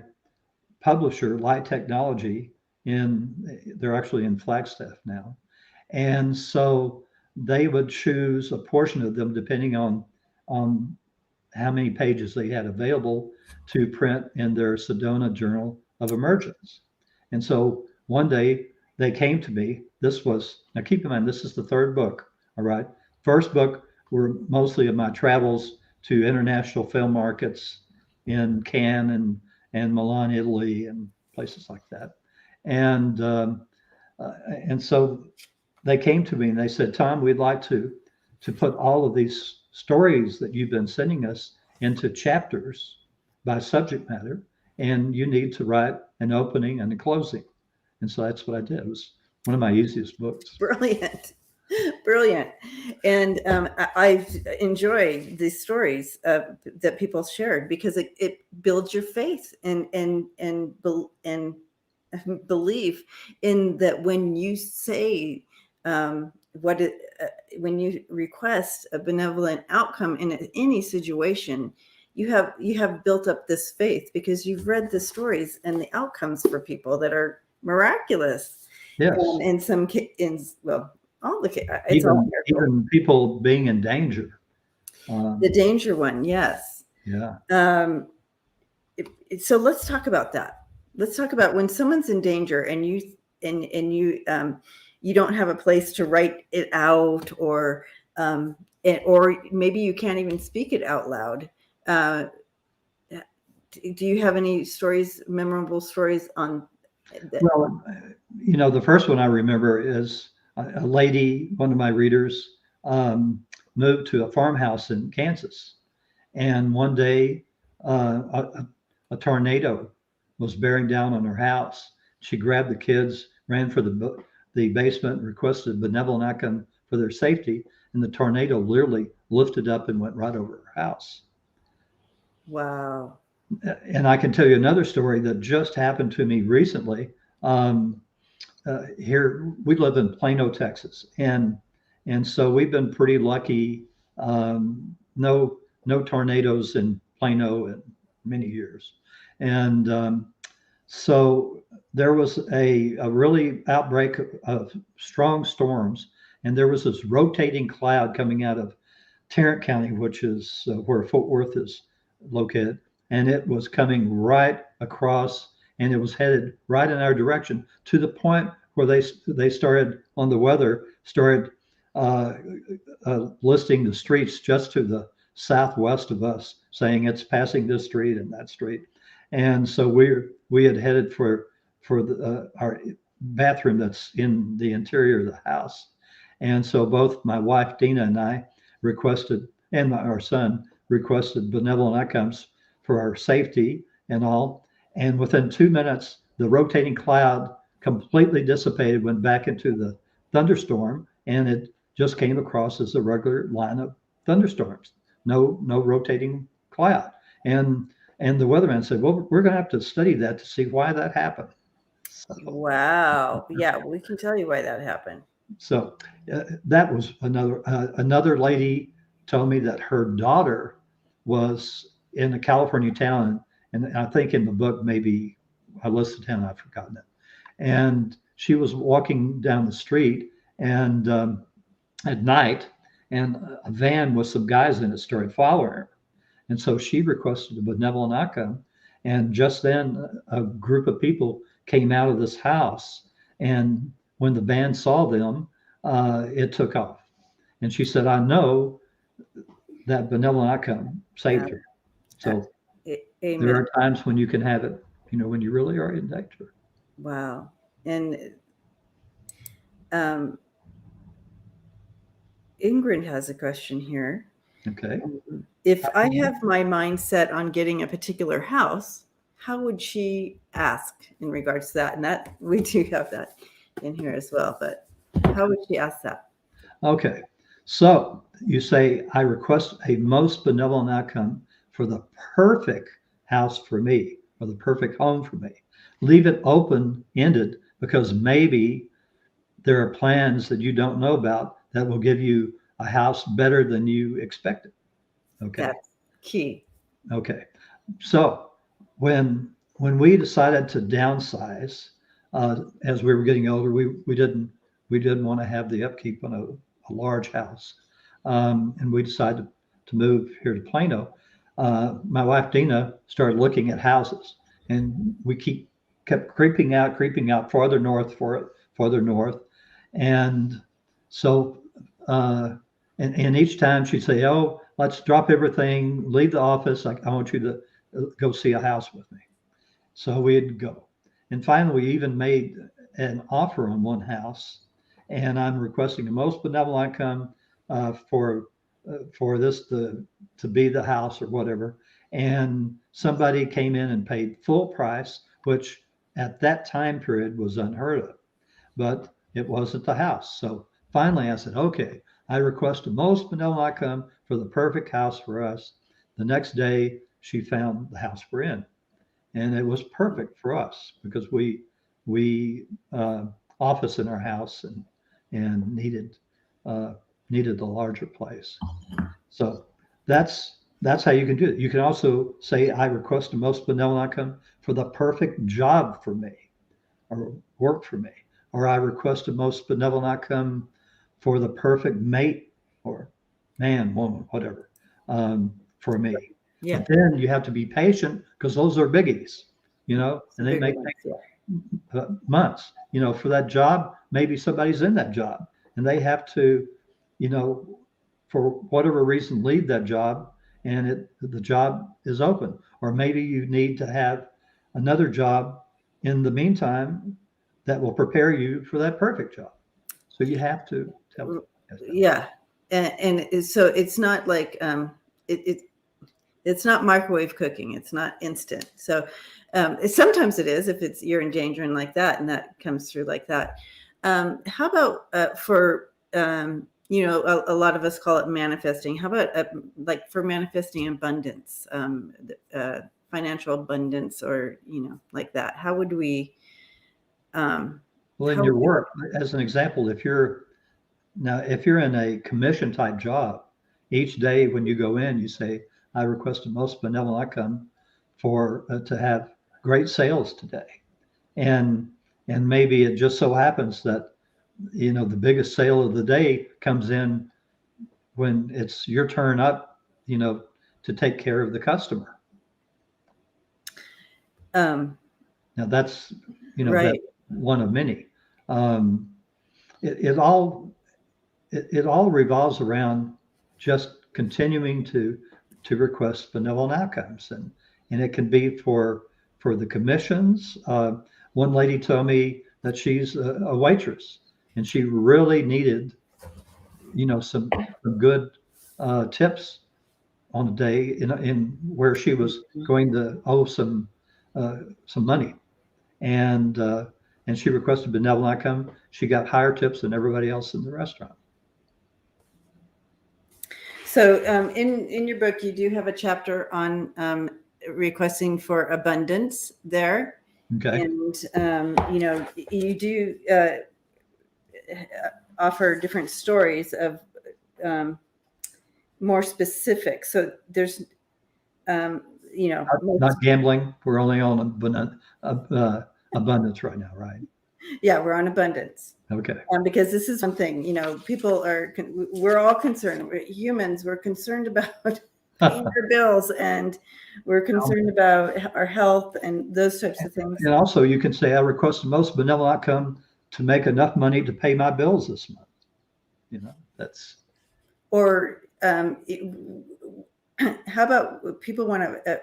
publisher, Light Technology. They're actually in Flagstaff now. And so they would choose a portion of them depending on how many pages they had available to print in their Sedona Journal of Emergence. And so one day they came to me. Now keep in mind, this is the third book, all right? First book were mostly of my travels to international film markets in Cannes and Milan, Italy, and places like that. And so they came to me and they said, Tom, we'd like to put all of these stories that you've been sending us into chapters by subject matter, and you need to write an opening and a closing. And so that's what I did. It was one of my easiest books. Brilliant. And I enjoy these stories that people shared, because it builds your faith and belief in that when you say when you request a benevolent outcome in any situation, you have built up this faith because you've read the stories and the outcomes for people that are miraculous. Yes. All the even people being in danger. The danger one, yes. Yeah. So let's talk about that. Let's talk about when someone's in danger and you don't have a place to write it out, or maybe you can't even speak it out loud. Do you have any stories, memorable stories on that? Well, the first one I remember is a lady, one of my readers, moved to a farmhouse in Kansas. And one day a tornado was bearing down on her house. She grabbed the kids, ran for the basement, and requested benevolent outcome for their safety. And the tornado literally lifted up and went right over her house. Wow. And I can tell you another story that just happened to me recently. Here, we live in Plano, Texas. And so we've been pretty lucky. No tornadoes in Plano in many years. And so there was a really outbreak of strong storms, and there was this rotating cloud coming out of Tarrant County, which is where Fort Worth is located, and it was coming right across, and it was headed right in our direction to the point where they started on the weather started listing the streets just to the southwest of us, saying it's passing this street and that street, and so we had headed for our bathroom that's in the interior of the house, and so both my wife Dina and I requested, and our son requested benevolent outcomes for our safety and all. And within 2 minutes, the rotating cloud completely dissipated, went back into the thunderstorm, and it just came across as a regular line of thunderstorms. No rotating cloud. And the weatherman said, well, we're going to have to study that to see why that happened. So, wow. Yeah, we can tell you why that happened. So that was another lady told me that her daughter was in a California town, and I think in the book maybe I listed town, I've forgotten it. And she was walking down the street, and at night, and a van with some guys in it started following her, and so she requested a benevolent outcome. And just then, a group of people came out of this house, and when the van saw them, it took off. And she said, I know that benevolent outcome saved her. So Amen. there are times when you can have it, when you really are in danger. Wow. And Ingrid has a question here. Okay. If I have my mind set on getting a particular house, how would she ask in regards to that? And that we do have that in here as well, but how would she ask that? Okay. So you say, I request a most benevolent outcome for the perfect house for me, or the perfect home for me. Leave it open-ended, because maybe there are plans that you don't know about that will give you a house better than you expected. Okay. That's key. Okay. So when we decided to downsize, as we were getting older, we didn't want to have the upkeep on a large house, and we decided to move here to Plano. My wife Dina started looking at houses, and we kept creeping out farther north, and so and each time she'd say, "Oh, let's drop everything, leave the office. I want you to go see a house with me." So we'd go, and finally, we even made an offer on one house, and I'm requesting a most benevolent outcome for this to be the house or whatever. And somebody came in and paid full price, which at that time period was unheard of, but it wasn't the house. So finally, I said, "Okay, I request a most benevolent outcome for the perfect house for us." The next day, she found the house we're in, and it was perfect for us because we office in our house and needed a larger place. So that's how you can do it. You can also say, I request a most benevolent outcome for the perfect job for me, or work for me, or I request a most benevolent outcome for the perfect mate, or man, woman, whatever, for me. Yeah. But then you have to be patient, because those are biggies, and they may take months, for that job. Maybe somebody's in that job and they have to, for whatever reason, leave that job, and the job is open. Or maybe you need to have another job in the meantime that will prepare you for that perfect job. So you have to tell. Yeah. And so it's not like it's not microwave cooking. It's not instant. So sometimes it is if you're in danger and like that, and that comes through like that. How about for a lot of us call it manifesting. How about like for manifesting abundance, financial abundance, or like that? How would we? Well, in your work, as an example, if you're in a commission type job, each day when you go in, you say, I request a most benevolent outcome for to have great sales today, and maybe it just so happens that the biggest sale of the day comes in when it's your turn up, to take care of the customer. Now that's, right. that's one of many. It all revolves around just continuing to request benevolent outcomes, and it can be for the commissions. One lady told me that she's a waitress, and she really needed, some good tips on a day in where she was going to owe some money, and she requested benevolent outcome. She got higher tips than everybody else in the restaurant. So in your book, you do have a chapter on requesting for abundance there. Okay. And, you do offer different stories of more specific. So there's, not gambling. We're only on abundance right now, right? Yeah, we're on abundance. Okay. Because this is one thing, we're all concerned. Humans, we're concerned about paying our bills, and we're concerned about our health and those types of things. And also, you can say, I request the most benevolent outcome to make enough money to pay my bills this month. That's. Or how about people want to?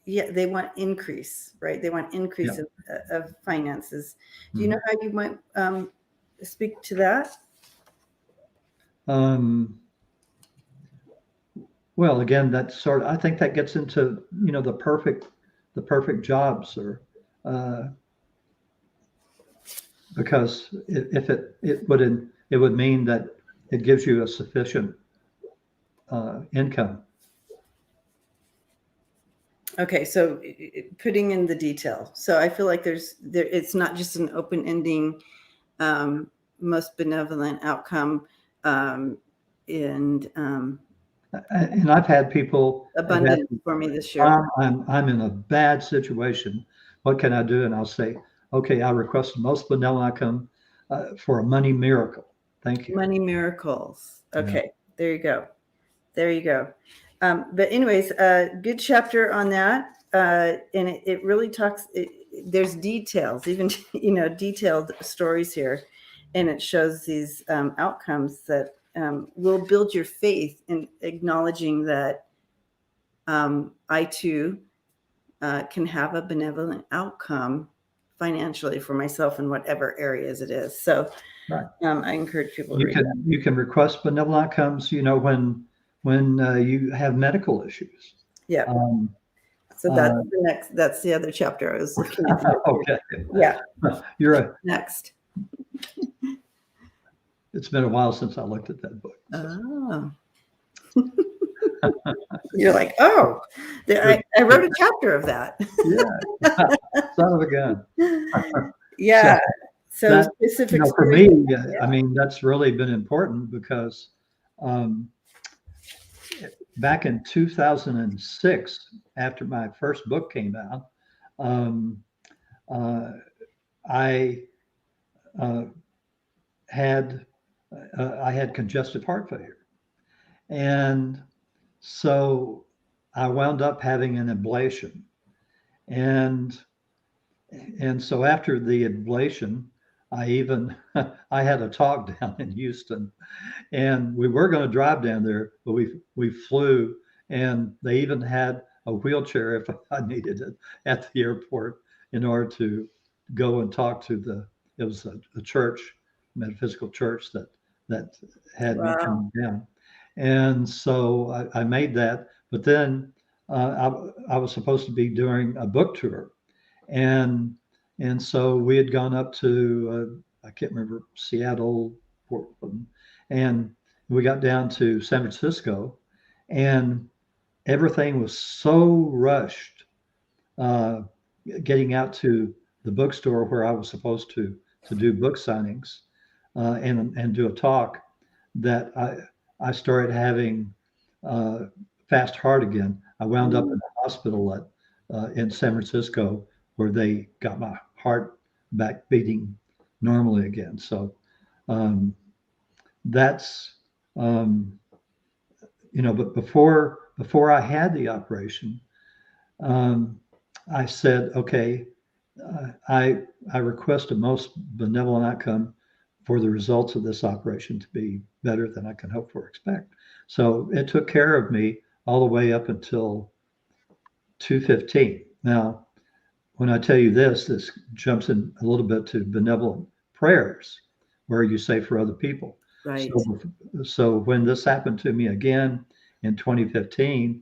They want increase, right? They want increase of finances. Do you know how you might speak to that? Well, again, that's I think that gets into, the perfect jobs, or because if it would mean that it gives you a sufficient income. Okay, so putting in the detail. So I feel like it's not just an open-ending most benevolent outcome, and I've had people abundance for me this year. I'm in a bad situation. What can I do? And I'll say, okay, I request the most benevolent outcome for a money miracle. Thank you. Money miracles. Okay, There you go. But anyways, good chapter on that. And it really talks, there's details, even, detailed stories here. And it shows these outcomes that will build your faith in acknowledging that I too can have a benevolent outcome financially for myself in whatever areas it is. So I encourage people to read that. You can request benevolent outcomes, when you have medical issues. Yeah. So that's the other chapter I was looking at. Okay. Yeah. Next. It's been a while since I looked at that book. So. Oh. You're like, oh, I wrote a chapter of that. Yeah. Son of a gun. Yeah. So specific. For me, I mean, that's really been important because back in 2006, after my first book came out, I had congestive heart failure, and so I wound up having an ablation, and so after the ablation, I had a talk down in Houston, and we were going to drive down there, but we flew, and they even had a wheelchair if I needed it at the airport in order to go and talk to it was a church, Metaphysical church that had me coming down. And so I made that, but then I was supposed to be doing a book tour, and so we had gone up to I can't remember, Seattle, Portland, and we got down to San Francisco, and everything was so rushed getting out to the bookstore where I was supposed to do book signings and do a talk, that I started having fast heart again. I wound up in the hospital in San Francisco, where they got my heart back beating normally again. So that's but before I had the operation, I said, okay, I request a most benevolent outcome for the results of this operation to be better than I can hope for or expect. So it took care of me all the way up until 215. Now, when I tell you this jumps in a little bit to benevolent prayers, where you say for other people. Right. So when this happened to me again in 2015,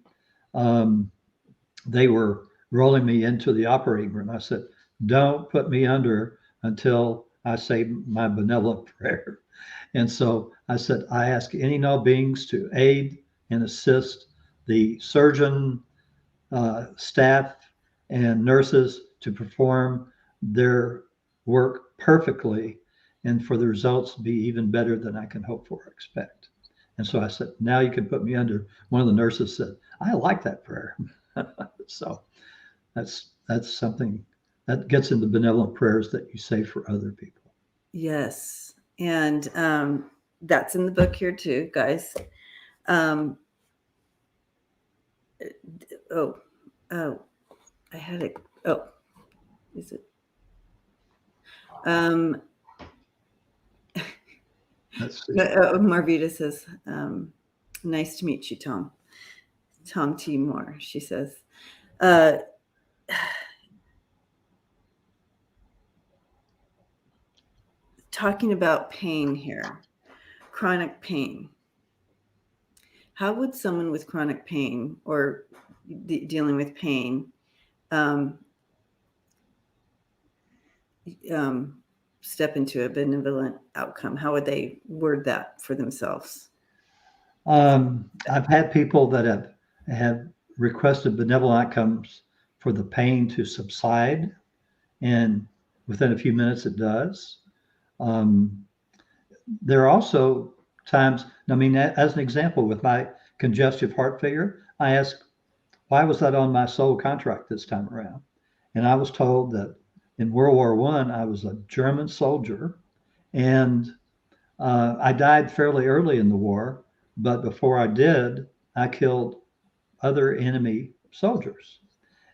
they were rolling me into the operating room. I said, don't put me under until I say my benevolent prayer. And so I said, I ask any and all beings to aid and assist the surgeon, staff, and nurses to perform their work perfectly and for the results to be even better than I can hope for or expect. And so I said, now you can put me under. One of the nurses said, I like that prayer. So that's something that gets into benevolent prayers that you say for other people. Yes. And that's in the book here too, guys. I had it. Oh, is it? Marvita says, nice to meet you, Tom. Tom T. Moore, she says. Talking about pain here, chronic pain. How would someone with chronic pain or dealing with pain step into a benevolent outcome? How would they word that for themselves? I've had people that have requested benevolent outcomes for the pain to subside, and within a few minutes it does. There are also times, I mean, as an example, with my congestive heart failure, I asked, why was that on my soul contract this time around? And I was told that in World War I was a German soldier, and I died fairly early in the war, but before I did, I killed other enemy soldiers.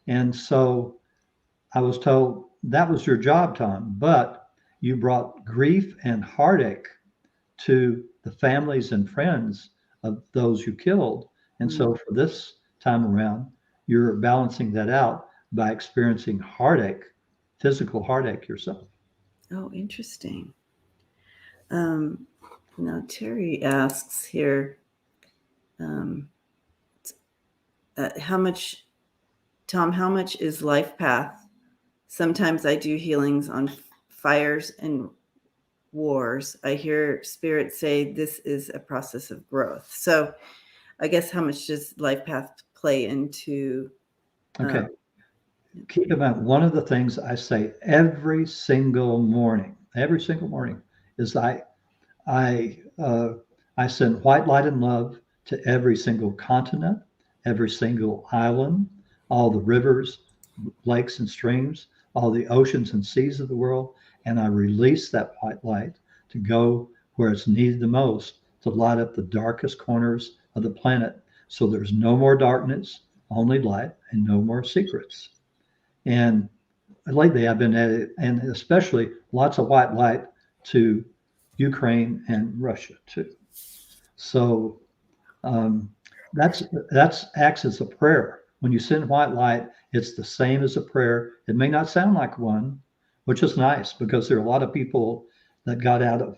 And so I was told, that was your job, Tom, but you brought grief and heartache to the families and friends of those you killed. And so for this time around, you're balancing that out by experiencing heartache, physical heartache yourself. Oh, interesting. Now Terry asks here, how much, Tom, how much is life path? Sometimes I do healings on fires and wars. I hear spirits say this is a process of growth. So I guess how much does life path play into? Okay. Keep in mind, one of the things I say every single morning is I send white light and love to every single continent, every single island, all the rivers, lakes and streams, all the oceans and seas of the world, and I release that white light to go where it's needed the most to light up the darkest corners of the planet. So there's no more darkness, only light, and no more secrets. And lately I've been at it, and especially lots of white light to Ukraine and Russia too. So that's acts as a prayer. When you send white light, it's the same as a prayer. It may not sound like one, which is nice because there are a lot of people that got out of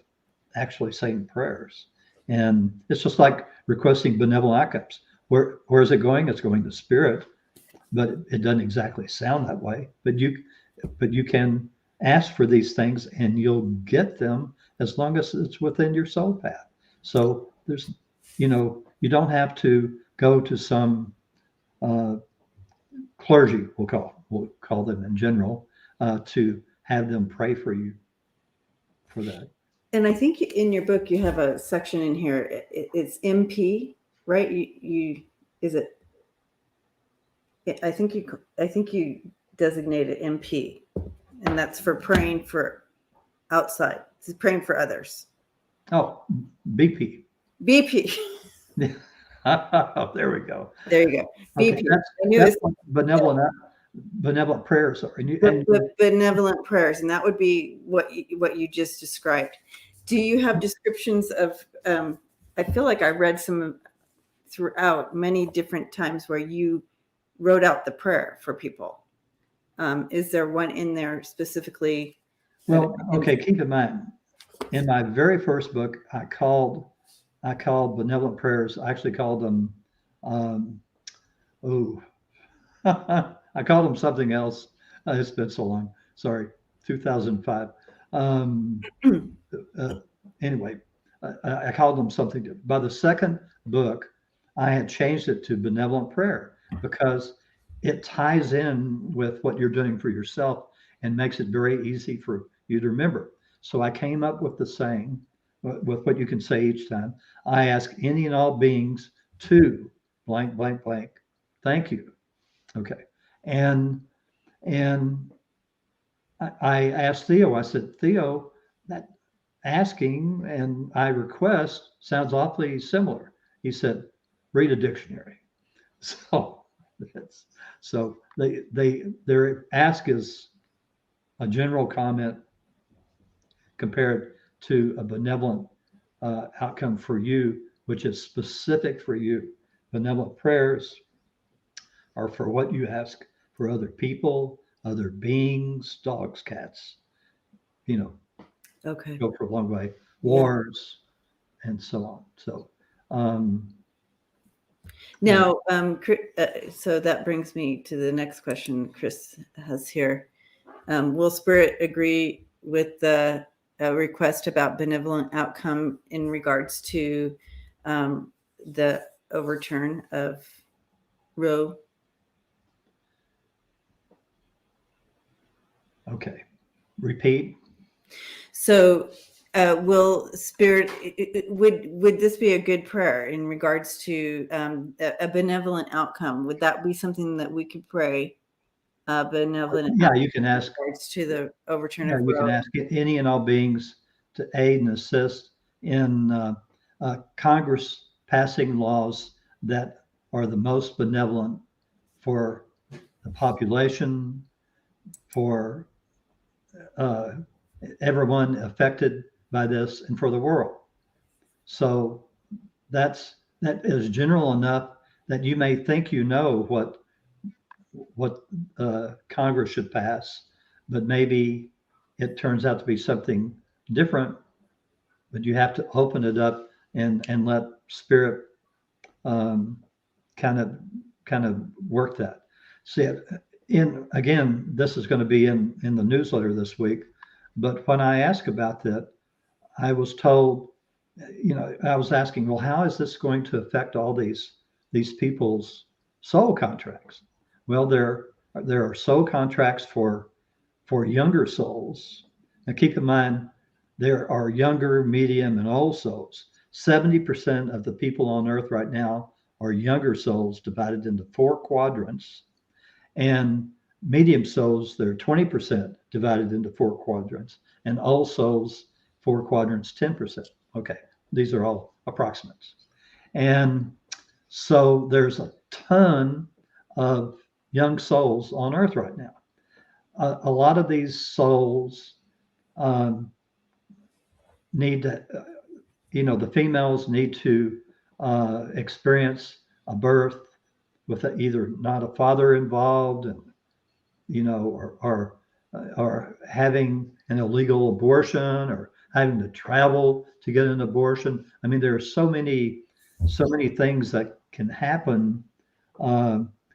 actually saying prayers. And it's just like requesting benevolent outcomes. Where is it going? It's going to spirit, but it doesn't exactly sound that way. But you can ask for these things and you'll get them as long as it's within your soul path. So there's, you don't have to go to some clergy, we'll call them in general, to have them pray for you for that. And I think in your book you have a section in here. It's MP, right? You is it? I think you designated MP, and that's for praying for outside. It's praying for others. Oh, BP. BP. There we go. There you go. Okay, BP. that's I knew it that's was what benevolent prayers are. benevolent prayers, and that would be what you just described. Do you have descriptions of? I feel like I read some throughout many different times where you wrote out the prayer for people. Is there one in there specifically? Well, okay, keep in mind, in my very first book, I called Benevolent Prayers. I actually called them, um, I called them something else. It's been so long. Sorry, 2005. Um, uh, anyway, I called them something. By the second book, I had changed it to Benevolent Prayer because it ties in with what you're doing for yourself and makes it very easy for you to remember. So I came up with the saying, with what you can say each time. I ask any and all beings to blank, blank, blank. Thank you. Okay. And I asked Theo, I said, Theo, that asking and I request sounds awfully similar. He said, read a dictionary. So that's, so their ask is a general comment compared to a benevolent outcome for you, which is specific for you. Benevolent prayers are for what you ask for other people, other beings, dogs, cats, Okay. go for a long way, Yeah. wars, and so on. So, now, so that brings me to the next question Chris has here. Will Spirit agree with the request about benevolent outcome in regards to the overturn of Roe? okay, repeat. So, will Spirit would this be a good prayer in regards to a benevolent outcome? Would that be something that we could pray? Benevolent. Yeah, you can ask. To the overturn Yeah, of you can Roe. ask any and all beings to aid and assist in Congress passing laws that are the most benevolent for the population, for uh, everyone affected by this, and for the world. So that is general enough that you may think you know what Congress should pass, but maybe it turns out to be something different. But you have to open it up and let Spirit um, kind of work that. See, in again, this is going to be in the newsletter this week. But when I asked about that, I was told, I was asking, well, how is this going to affect all these people's soul contracts? Well, there are soul contracts for younger souls. Now, keep in mind, there are younger, medium, and old souls. 70% of the people on Earth right now are younger souls divided into 4 quadrants, and medium souls, they're 20% divided into 4 quadrants, and old souls, 4 quadrants, 10%. Okay, these are all approximates. And so there's a ton of young souls on Earth right now. A lot of these souls need to, the females need to experience a birth with either not a father involved, and or having an illegal abortion, or having to travel to get an abortion. I mean, there are so many things that can happen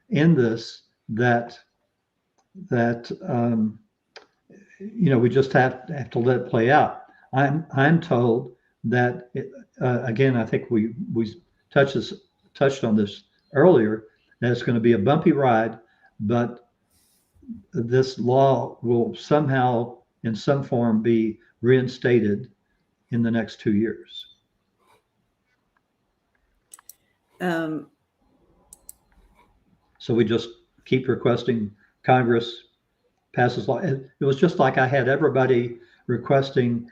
in this that we just have to let it play out. I'm told that again, I think we touched on this earlier, that it's going to be a bumpy ride, but this law will somehow, in some form, be reinstated in the next 2 years. So we just keep requesting Congress passes law. It was just like I had everybody requesting,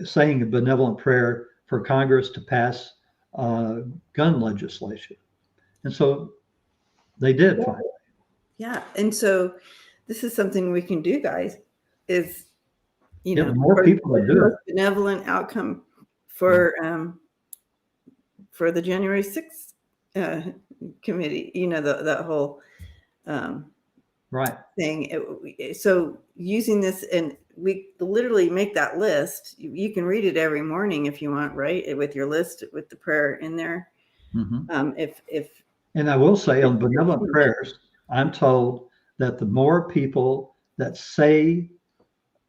saying a benevolent prayer for Congress to pass gun legislation. And so they did finally. Yeah. And so this is something we can do, guys, is, The more people that do it. Benevolent outcome for the January 6th committee, that whole right thing. So using this, and we literally make that list. You can read it every morning if you want, right? With your list, with the prayer in there. And I will say on Benevolent Prayers, I'm told that the more people that say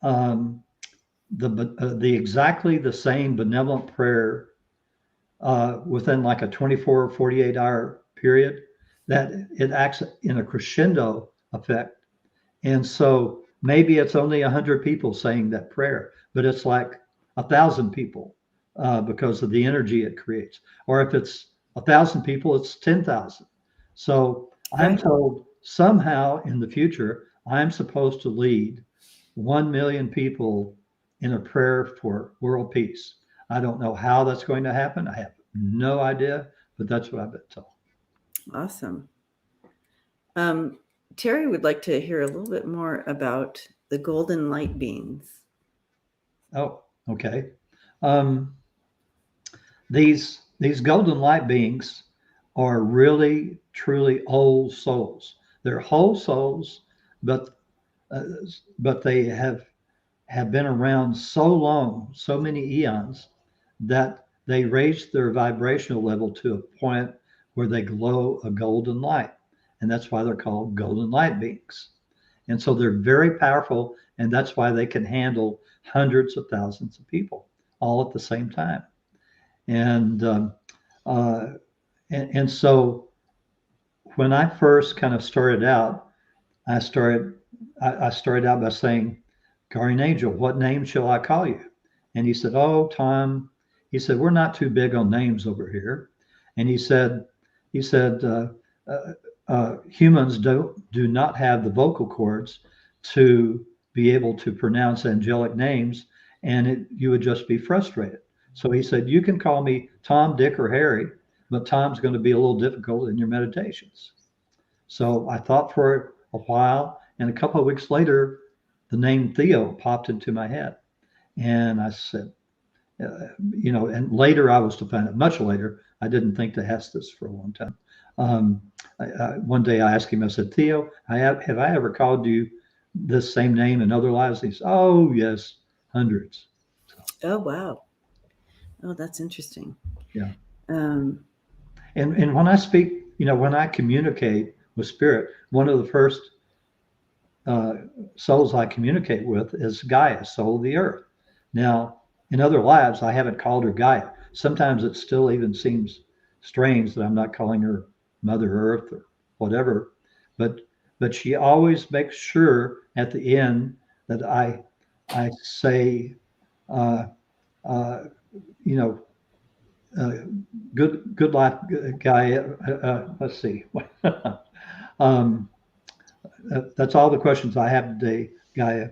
the exactly the same benevolent prayer within like a 24 or 48 hour period, that it acts in a crescendo effect. And so maybe it's only 100 people saying that prayer, but it's like 1,000 people because of the energy it creates. Or if it's 1,000 people, it's 10,000. So I'm told somehow in the future, I'm supposed to lead 1 million people in a prayer for world peace. I don't know how that's going to happen. I have no idea, but that's what I've been told. Awesome. Terry would like to hear a little bit more about the golden light beings. Oh, okay. These golden light beings are really, truly old souls. They're whole souls, but they have been around so long, so many eons, that they raised their vibrational level to a point where they glow a golden light. And that's why they're called golden light beings. And so they're very powerful, and that's why they can handle hundreds of thousands of people all at the same time. And so when I first kind of started out, I started out by saying, "Guardian Angel, what name shall I call you?" And he said, "Oh, Tom," he said, "we're not too big on names over here." And he said, humans do not have the vocal cords to be able to pronounce angelic names, and you would just be frustrated. So he said, "You can call me Tom, Dick, or Harry, but Tom's going to be a little difficult in your meditations." So I thought for a while, and a couple of weeks later, the name Theo popped into my head. And I said, and later I was to find it, much later, I didn't think to ask this for a long time. One day I asked him, I said, "Theo, have I ever called you this same name in other lives?" He said, "Oh, yes, hundreds." So, oh, wow. Oh, that's interesting. Yeah. And when I speak, when I communicate with spirit, one of the first souls I communicate with is Gaia, soul of the earth. Now, in other lives, I haven't called her Gaia. Sometimes it still even seems strange that I'm not calling her Mother Earth or whatever, but she always makes sure at the end that I say, good life, Gaia. Let's see. That's all the questions I have today, Gaia.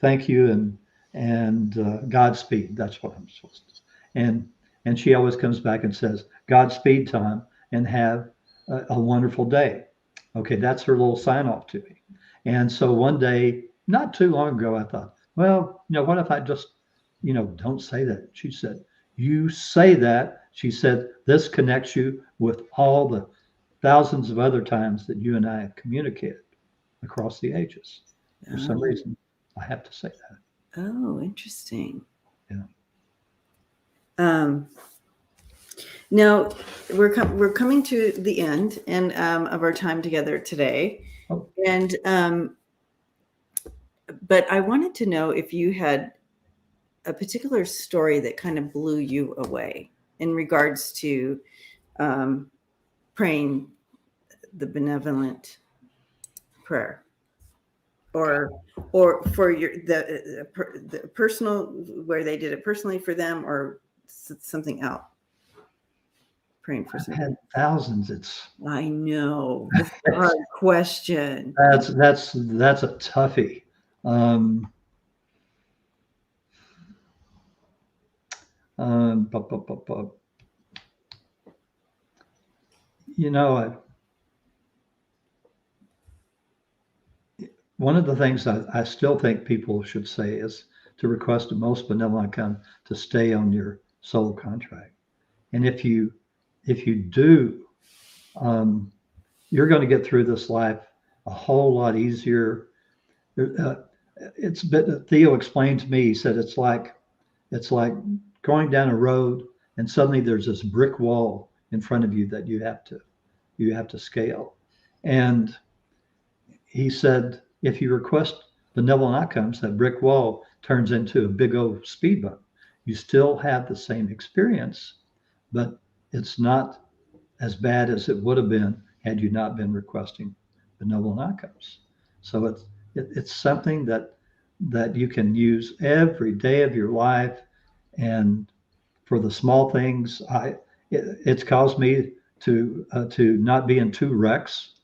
Thank you and Godspeed. That's what I'm supposed to. And she always comes back and says, "Godspeed, Tom, and have a wonderful day." Okay, that's her little sign off to me. And so one day, not too long ago, I thought, well, what if I just, don't say that? She said, "You say that." She said, "This connects you with all the thousands of other times that you and I have communicated across the ages." For some reason, I have to say that. Oh, interesting. Yeah. Now we're coming to the end of our time together today, and but I wanted to know if you had a particular story that kind of blew you away in regards to praying the benevolent prayer, or for the personal, where they did it personally for them, or something else. Praying for something. I've had thousands. I know. This is a hard question. That's a toughie. bu- bu- bu- bu- you know, one of the things I still think people should say is to request the most benevolent outcome to stay on your soul contract. And if you do, you're going to get through this life a whole lot easier. Uh, it's been, Theo explained to me. He said it's like going down a road and suddenly there's this brick wall in front of you that you have to scale. And he said if you request benevolent outcomes, that brick wall turns into a big old speed bump. You still have the same experience, but it's not as bad as it would have been had you not been requesting benevolent outcomes. So it's something that you can use every day of your life, and for the small things, it's caused me to not be in two wrecks.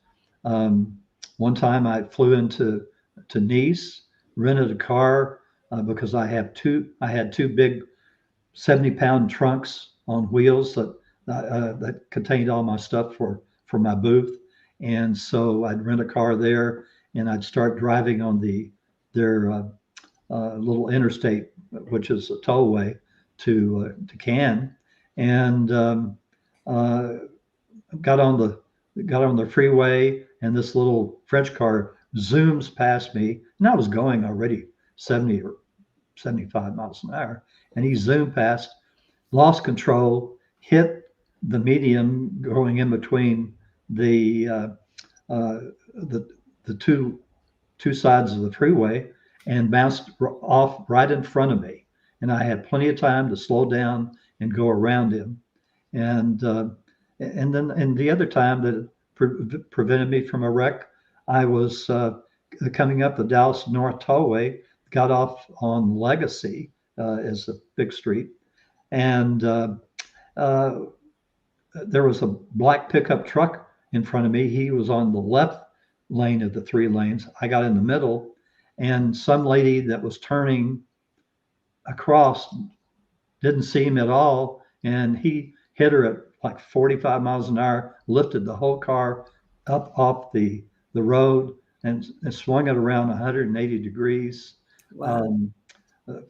One time I flew into Nice, rented a car because I had two big 70-pound trunks on wheels that contained all my stuff for my booth. And so I'd rent a car there, and I'd start driving on their little interstate, which is a tollway to Cannes, and uh, got on the freeway, and this little French car zooms past me, and I was going already 70 or 75 miles an hour, and he zoomed past, lost control, hit the median going in between the uh, the the two sides of the freeway, and bounced off right in front of me. And I had plenty of time to slow down and go around him. And then the other time that prevented me from a wreck, I was coming up the Dallas North Tollway, got off on Legacy as a big street, and uh, there was a black pickup truck in front of me. He was on the left lane of the three lanes. I got in the middle, and some lady that was turning across didn't see him at all, and he hit her at like 45 miles an hour, lifted the whole car up off the road, and swung it around 180 degrees. Wow.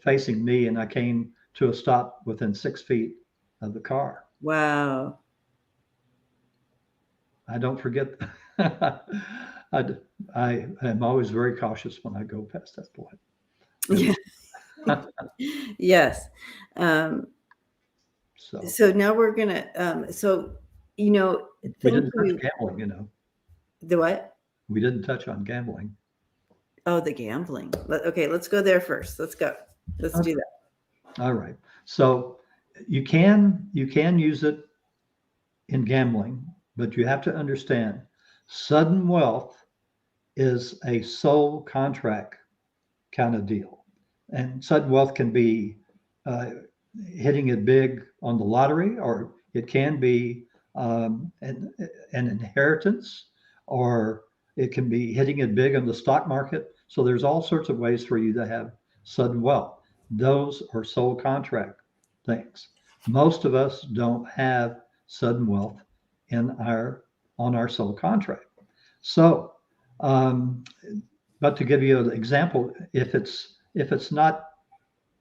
Facing me, and I came to a stop within 6 feet of the car. Wow. I don't forget. I am always very cautious when I go past that point. Yeah. Yes. So now we're gonna. So we thank didn't you. touch gambling. The what? We didn't touch on gambling. Oh, the gambling. Okay, let's go there first. Let's go. Let's do that. All right. So you can use it in gambling, but you have to understand sudden wealth is a soul contract kind of deal. And sudden wealth can be hitting it big on the lottery, or it can be an inheritance, or it can be hitting it big on the stock market. So there's all sorts of ways for you to have sudden wealth. Those are soul contract things. Most of us don't have sudden wealth on our soul contract. So, but to give you an example, if it's not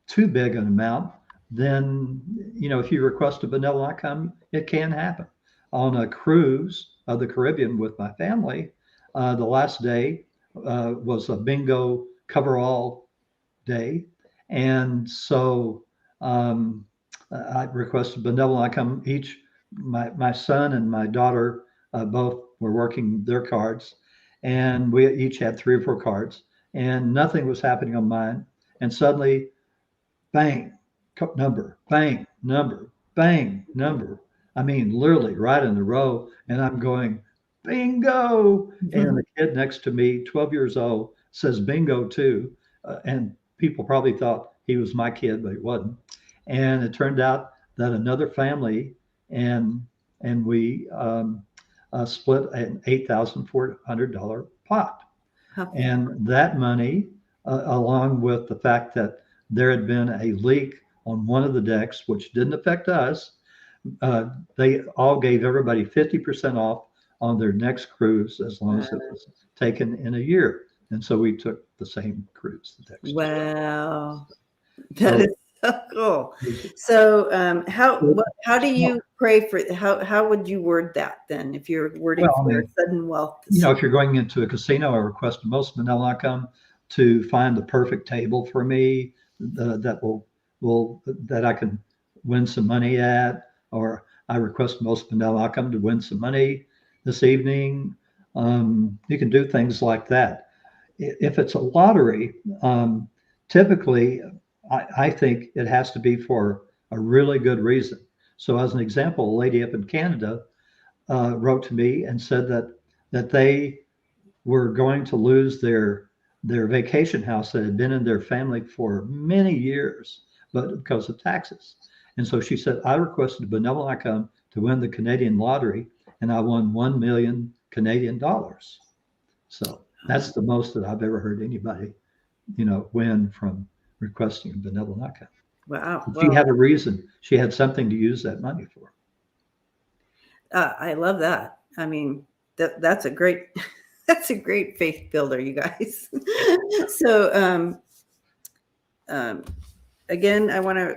too big an amount, then if you request a benevolent outcome, it can happen. On a cruise of the Caribbean with my family, the last day was a bingo coverall day, and so I requested benevolent outcome. My son and my daughter both were working their cards, and we each had 3 or 4 cards, and nothing was happening on mine. And suddenly, bang, number, bang, number, bang, number. I mean, literally right in a row. And I'm going, bingo. And the kid next to me, 12 years old, says bingo too. And people probably thought he was my kid, but he wasn't. And it turned out that another family and we split an $8,400 pot. And that money, along with the fact that there had been a leak on one of the decks, which didn't affect us. They all gave everybody 50% off on their next cruise as long as it was taken in a year. And so we took the same cruise the next year. Wow. That is so cool. So how do you pray for, how would you word that then if you're wording for sudden wealth? If you're going into a casino, I request most benevolent outcome to find the perfect table for me that I can win some money at, or I request most benevolent outcome to win some money this evening. You can do things like that. If it's a lottery, typically I think it has to be for a really good reason. So as an example, a lady up in Canada wrote to me and said that they were going to lose their vacation house that had been in their family for many years, but because of taxes. And so she said, I requested a benevolent outcome to win the Canadian lottery, and I won 1 million Canadian dollars. So that's the most that I've ever heard anybody, win from requesting a benevolent outcome. Wow. She had a reason. She had something to use that money for. I love that. I mean, that's a great faith builder, you guys. So again, I want to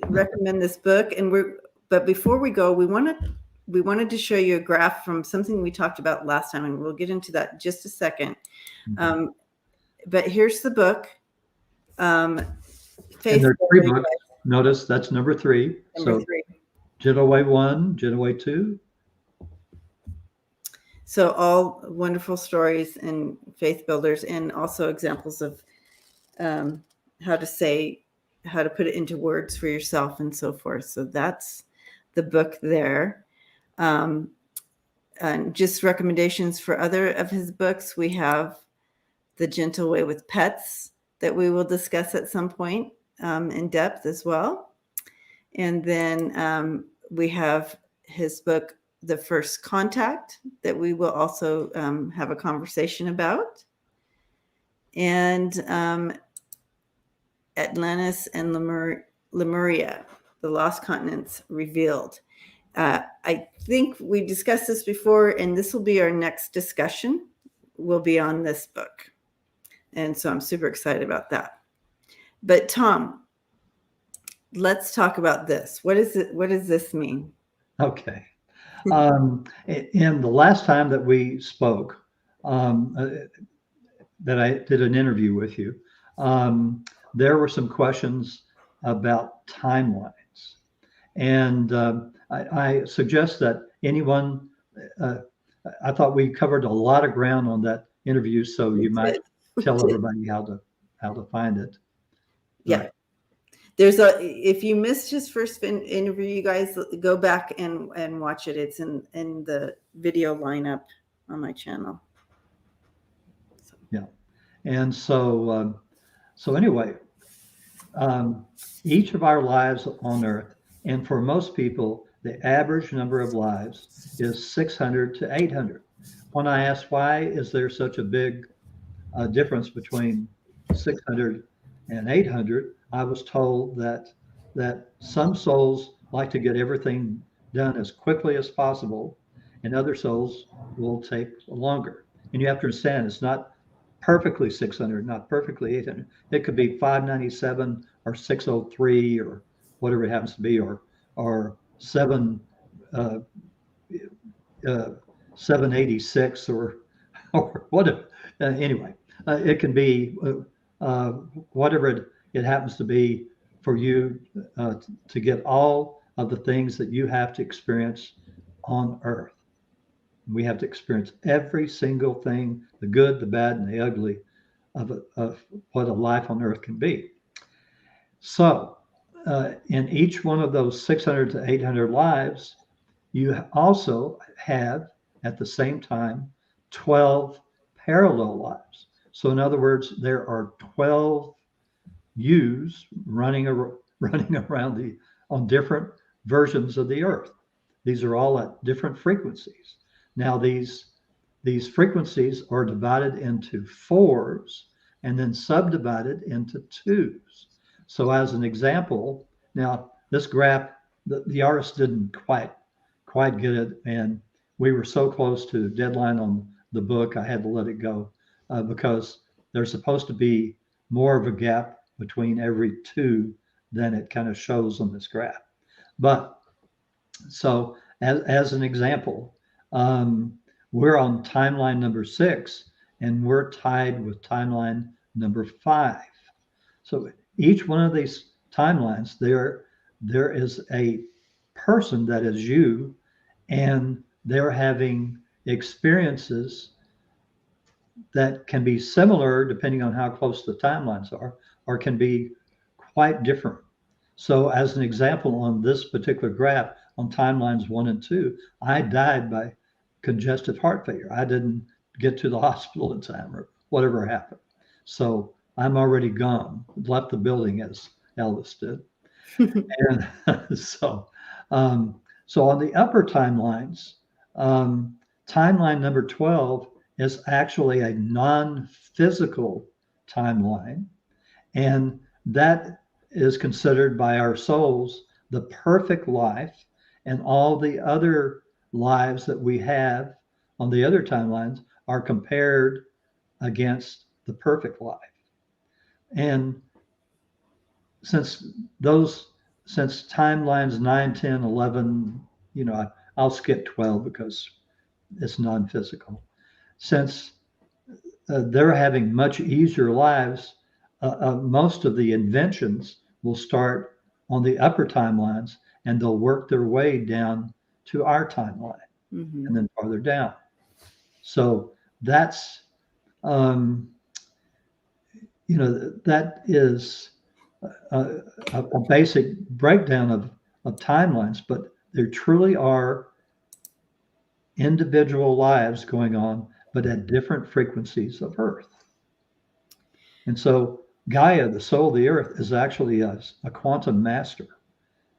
recommend this book, but before we go, we wanted to show you a graph from something we talked about last time, and we'll get into that in just a second. Mm-hmm. But here's the book. Faith. And there are 3 books. Notice that's number 3. Number 3. Getaway 1, Getaway 2. So all wonderful stories and faith builders, and also examples of how to put it into words for yourself and so forth. So that's the book there. And just recommendations for other of his books. We have The Gentle Way with Pets that we will discuss at some point in depth as well. And then we have his book, The First Contact, that we will also have a conversation about. And Atlantis and Lemuria, The Lost Continents Revealed. I think we discussed this before, and this will be our next discussion, will be on this book. And so I'm super excited about that. But Tom, let's talk about this. What is it? What does this mean? Okay. In the last time that we spoke, that I did an interview with you, there were some questions about timelines. And I suggest that anyone, I thought we covered a lot of ground on that interview, so you might tell everybody how to find it. Yeah. Right. If you missed his first interview, you guys go back and watch it. It's in the video lineup on my channel. So. Yeah. And so anyway, each of our lives on Earth, and for most people, the average number of lives is 600 to 800. When I asked why is there such a big difference between 600 and 800, I was told that some souls like to get everything done as quickly as possible, and other souls will take longer. And you have to understand, it's not perfectly 600, not perfectly 800. It could be 597 or 603 or whatever it happens to be, or 786 or whatever. Anyway, it can be whatever it happens to be for you to get all of the things that you have to experience on Earth. We have to experience every single thing, the good, the bad, and the ugly of what a life on Earth can be. So in each one of those 600 to 800 lives, you also have, at the same time, 12 parallel lives. So in other words, there are 12 yous running around on different versions of the Earth. These are all at different frequencies. Now these frequencies are divided into 4s and then subdivided into 2s. So as an example, Now, this graph, the artist didn't quite get it, and we were so close to deadline on the book, I had to let it go because there's supposed to be more of a gap between every two than it kind of shows on this graph. But so as an example, we're on timeline number 6, and we're tied with timeline number 5. So each one of these timelines, there is a person that is you, and they're having experiences that can be similar depending on how close the timelines are, or can be quite different. So as an example, on this particular graph, on timelines 1 and 2, I died by congestive heart failure. I didn't get to the hospital in time, or whatever happened. So I'm already gone, left the building, as Elvis did. And so on the upper timelines, timeline number 12 is actually a non-physical timeline, and that is considered by our souls the perfect life, and all the other lives that we have on the other timelines are compared against the perfect life. And since timelines 9, 10, 11, I'll skip 12 because it's non-physical. Since they're having much easier lives, most of the inventions will start on the upper timelines, and they'll work their way down to our timeline, and then farther down. So that's, that is a basic breakdown of timelines, but there truly are individual lives going on, but at different frequencies of Earth. And so Gaia, the soul of the Earth, is actually a quantum master.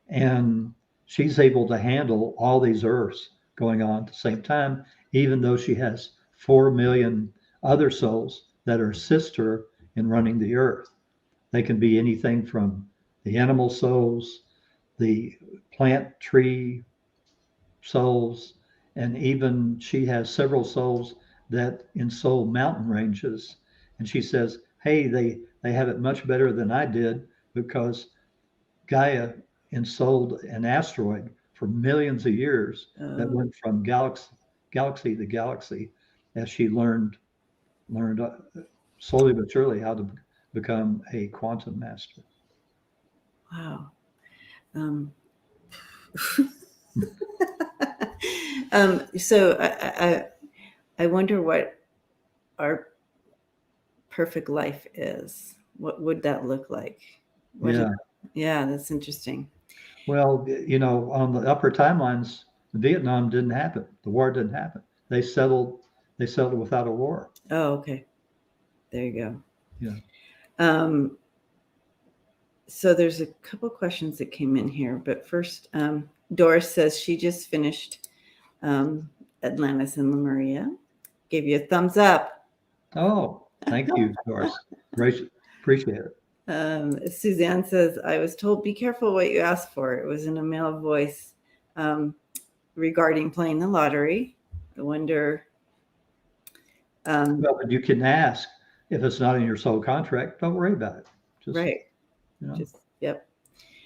And she's able to handle all these Earths going on at the same time, even though she has 4 million other souls that are assist her in running the Earth. They can be anything from the animal souls, the plant tree souls, and even she has several souls that ensoul mountain ranges. And she says, hey, they have it much better than I did, because Gaia ensouled an asteroid for millions of years that went from galaxy to galaxy, as she learned slowly but surely how to become a quantum master. Wow. So I wonder what our perfect life is. What would that look like? Yeah, that's interesting. Well, on the upper timelines, Vietnam didn't happen. The war didn't happen. They settled without a war. Oh, okay. There you go. Yeah. So there's a couple questions that came in here, but first, Doris says she just finished Atlantis and Lemuria. Gave you a thumbs up. Oh, thank you, Doris. Great, appreciate it. Suzanne says, I was told, be careful what you ask for. It was in a male voice regarding playing the lottery. I wonder. Well, but you can ask. If it's not in your soul contract, don't worry about it. Right. Yep.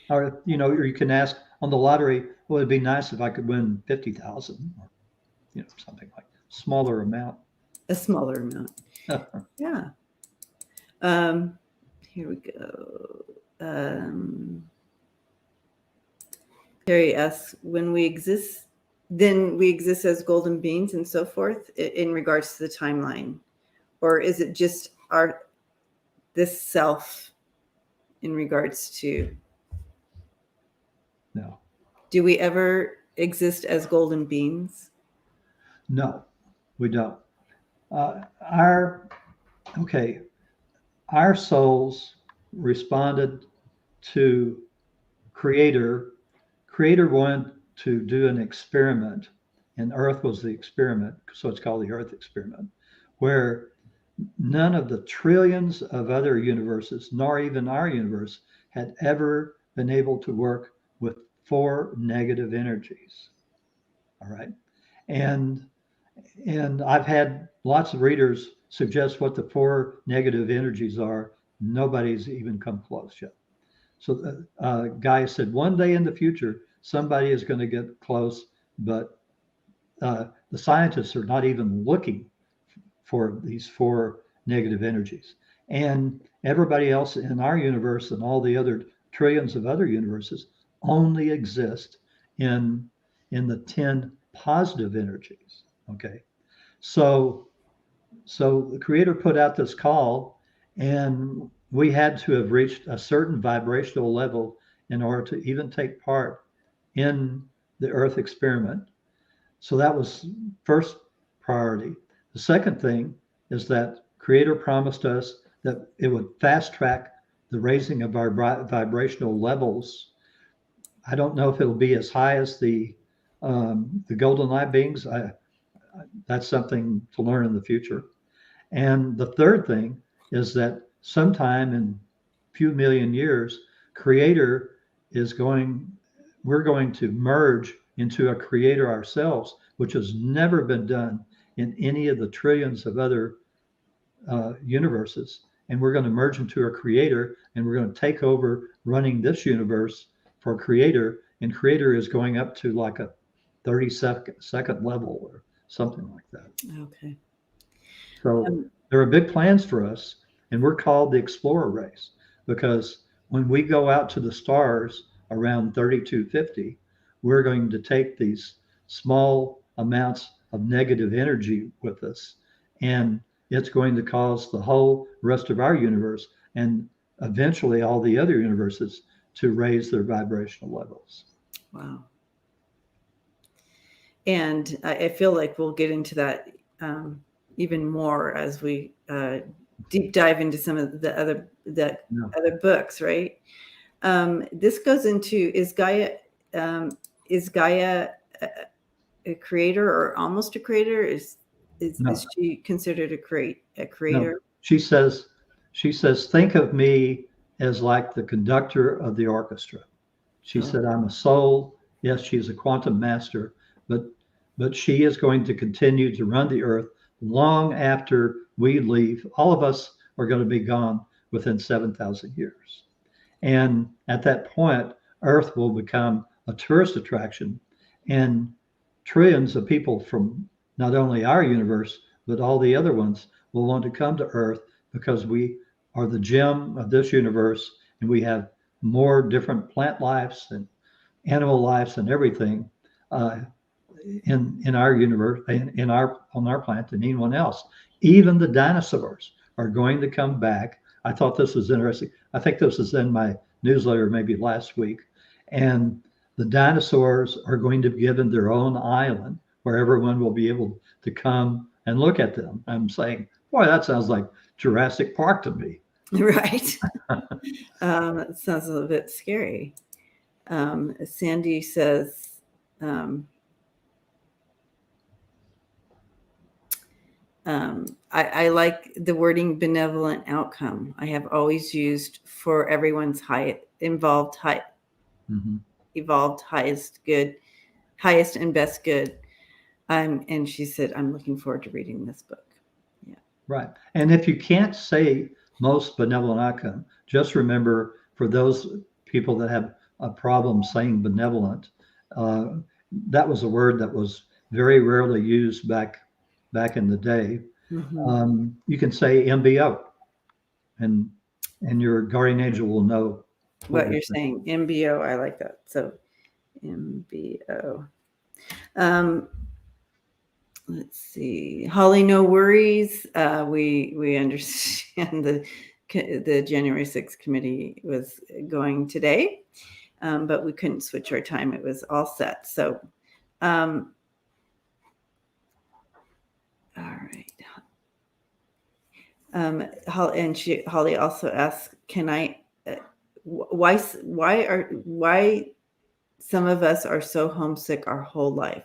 Or, or you can ask on the lottery, well, it'd be nice if I could win 50,000, or, something like smaller amount. A smaller amount. Yeah. Here we go. Terry asks, when we exist, then we exist as golden beings and so forth in regards to the timeline, or is it just this self in regards to? No. Do we ever exist as golden beings? No, we don't. Our souls responded to Creator. Creator wanted to do an experiment, and Earth was the experiment, so it's called the Earth experiment, where none of the trillions of other universes, nor even our universe, had ever been able to work with 4 negative energies. All right. And I've had lots of readers suggest what the 4 negative energies are. Nobody's even come close yet. So the guy said one day in the future, somebody is going to get close, but the scientists are not even looking for these 4 negative energies. And everybody else in our universe and all the other trillions of other universes only exist in the 10 positive energies. Okay. So the creator put out this call, and we had to have reached a certain vibrational level in order to even take part in the Earth experiment. So that was first priority. The second thing is that creator promised us that it would fast track the raising of our vibrational levels. I don't know if it'll be as high as the golden light beings. That's something to learn in the future. And the third thing is that sometime in a few million years, creator we're going to merge into a creator ourselves, which has never been done in any of the trillions of other universes. And we're going to merge into a creator, and we're going to take over running this universe for creator. And creator is going up to like a 30-second level or something like that. Okay. So there are big plans for us, and we're called the Explorer Race because when we go out to the stars around 3250, we're going to take these small amounts of negative energy with us, and it's going to cause the whole rest of our universe and eventually all the other universes to raise their vibrational levels. Wow. And I feel like we'll get into that even more as we deep dive into some of the other books, right? This goes into, is Gaia a creator or almost a creator? Is she considered a creator? No. She says, think of me as like the conductor of the orchestra. She said, I'm a soul. Yes, she's a quantum master, but she is going to continue to run the earth long after we leave. All of us are going to be gone within 7,000 years. And at that point, Earth will become a tourist attraction, and trillions of people from not only our universe, but all the other ones will want to come to Earth because we are the gem of this universe, and we have more different plant lives and animal lives and everything in our universe, on our planet than anyone else. Even the dinosaurs are going to come back. I thought this was interesting. I think this was in my newsletter maybe last week. And the dinosaurs are going to be given their own island where everyone will be able to come and look at them. I'm saying, boy, that sounds like Jurassic Park to me. Right. It sounds a little bit scary. Sandy says, I like the wording benevolent outcome. I have always used for everyone's evolved highest good, highest and best good. And she said, I'm looking forward to reading this book. Yeah. Right. And if you can't say most benevolent outcome, just remember for those people that have a problem saying benevolent, that was a word that was very rarely used back in the day. Mm-hmm. You can say MBO, and your guardian angel will know what you're saying. MBO, I like that. So MBO. Let's see, Holly, no worries. We understand the January 6th committee was going today, but we couldn't switch our time. It was all set. So, all right. Holly also asks, can I? Why some of us are so homesick our whole life?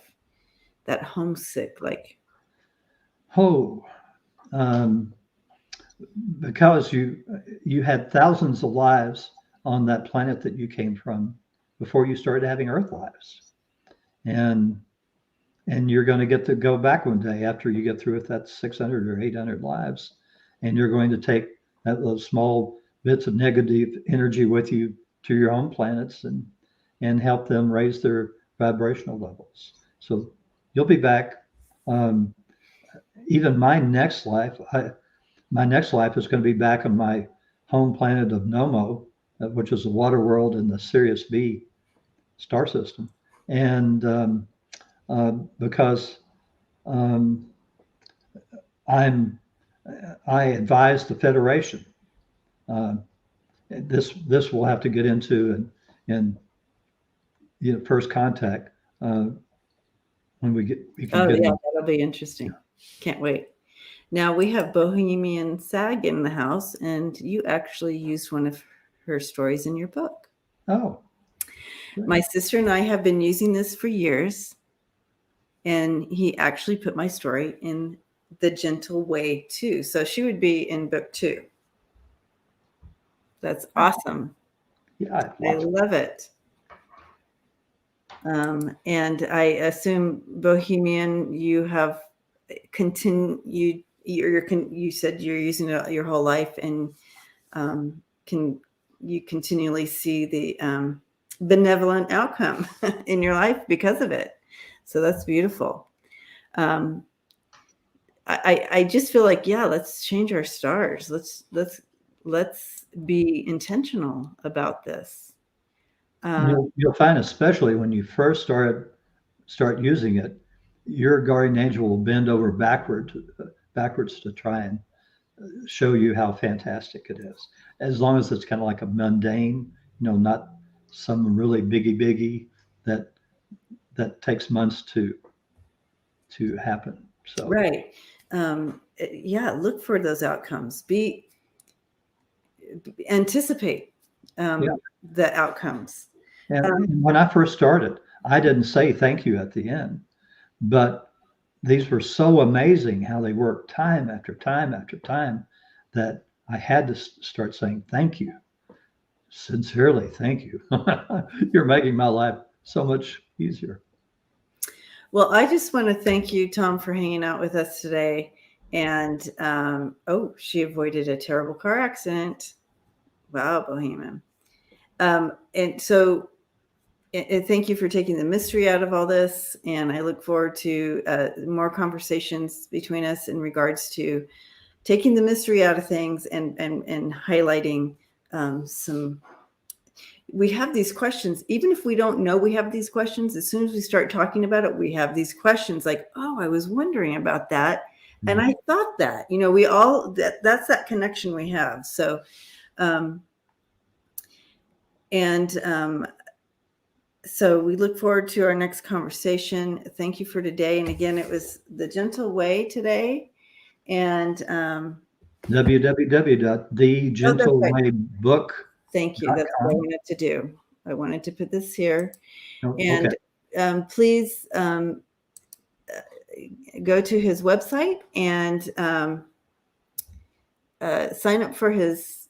That homesick, like, because you had thousands of lives on that planet that you came from before you started having Earth lives. And you're going to get to go back one day after you get through with that 600 or 800 lives, and you're going to take those small bits of negative energy with you to your own planets and help them raise their vibrational levels. So you'll be back. Even my next life is going to be back on my home planet of Nomo, which is the water world in the Sirius B star system. And because I advise the Federation. This we'll have to get into in first contact when we get. That'll be interesting. Can't wait. Now we have Bohemian Sag in the house, and you actually used one of her stories in your book. Oh. My sister and I have been using this for years, and he actually put my story in the gentle way too. So she would be in book 2. That's awesome. Yeah, I love it. And I assume Bohemian, you have continued. You said you're using it your whole life, and can you continually see the benevolent outcome in your life because of it? So that's beautiful. I just feel like, let's change our stars. Let's be intentional about this. You'll find, especially when you first start using it, your guardian angel will bend over backwards to try and show you how fantastic it is. As long as it's kind of like a mundane, not some really biggie that takes months to happen. So right. Look for those outcomes. Anticipate the outcomes. And when I first started, I didn't say thank you at the end, but these were so amazing how they worked time after time after time that I had to start saying thank you. Sincerely, thank you. You're making my life so much easier. Well, I just want to thank you, Tom, for hanging out with us today. And she avoided a terrible car accident. Wow, Bohemian. And so thank you for taking the mystery out of all this. And I look forward to more conversations between us in regards to taking the mystery out of things and highlighting some. We have these questions, even if we don't know we have these questions. As soon as we start talking about it, we have these questions like, oh, I was wondering about that. Mm-hmm. And I thought that, we all, that's that connection we have. So, so we look forward to our next conversation. Thank you for today. And again, it was The Gentle Way today. And www.thegentleWaybook.com. Thank you. That's what I wanted to do. I wanted to put this here. And please go to his website and sign up for his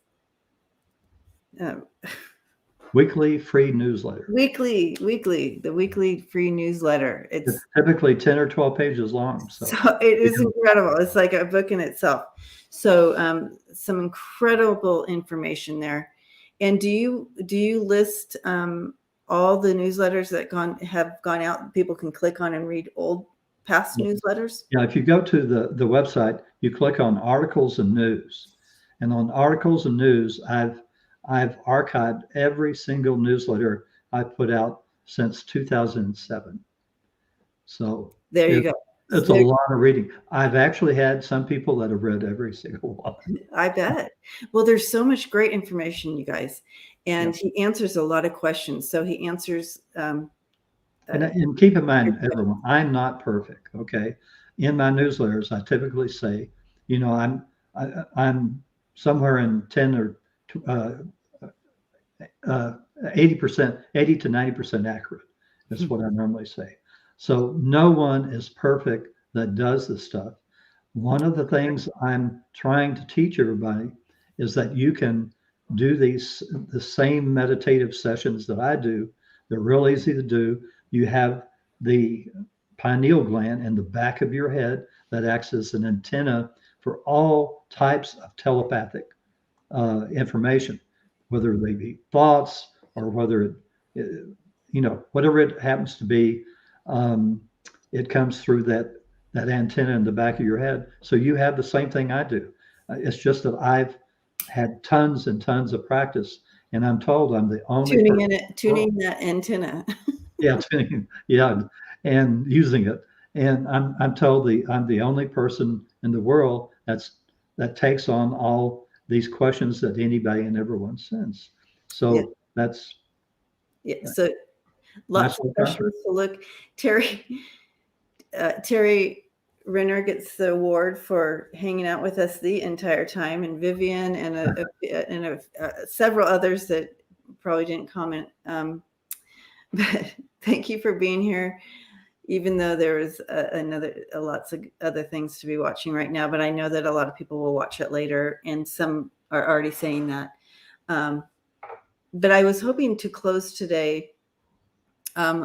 weekly free newsletter. The weekly free newsletter. It's typically 10 or 12 pages long. So it is incredible. It's like a book in itself. So some incredible information there. And do you list all the newsletters that have gone out? People can click on and read past newsletters. Yeah, if you go to the website, you click on articles and news, and on articles and news, I've archived every single newsletter I've put out since 2007. So there you go. It's a lot of reading. I've actually had some people that have read every single one. I bet. Well, there's so much great information, you guys. And he answers a lot of questions. So he answers. And keep in mind, everyone, I'm not perfect. Okay. In my newsletters, I typically say, I'm somewhere in 10 or 80%, 80 to 90% accurate. That's what I normally say. So no one is perfect that does this stuff. One of the things I'm trying to teach everybody is that you can do the same meditative sessions that I do. They're real easy to do. You have the pineal gland in the back of your head that acts as an antenna for all types of telepathic information, whether they be thoughts or whether whatever it happens to be. It comes through that antenna in the back of your head. So you have the same thing I do. It's just that I've had tons and tons of practice, and I'm told I'm the only tuning that antenna. Yeah, and using it. And I'm told I'm the only person in the world that takes on all these questions that anybody and everyone sends. So that's So lots of questions to look. Terry Renner gets the award for hanging out with us the entire time, and Vivian and several others that probably didn't comment. But thank you for being here, even though there was lots of other things to be watching right now. But I know that a lot of people will watch it later, and some are already saying that. But I was hoping to close today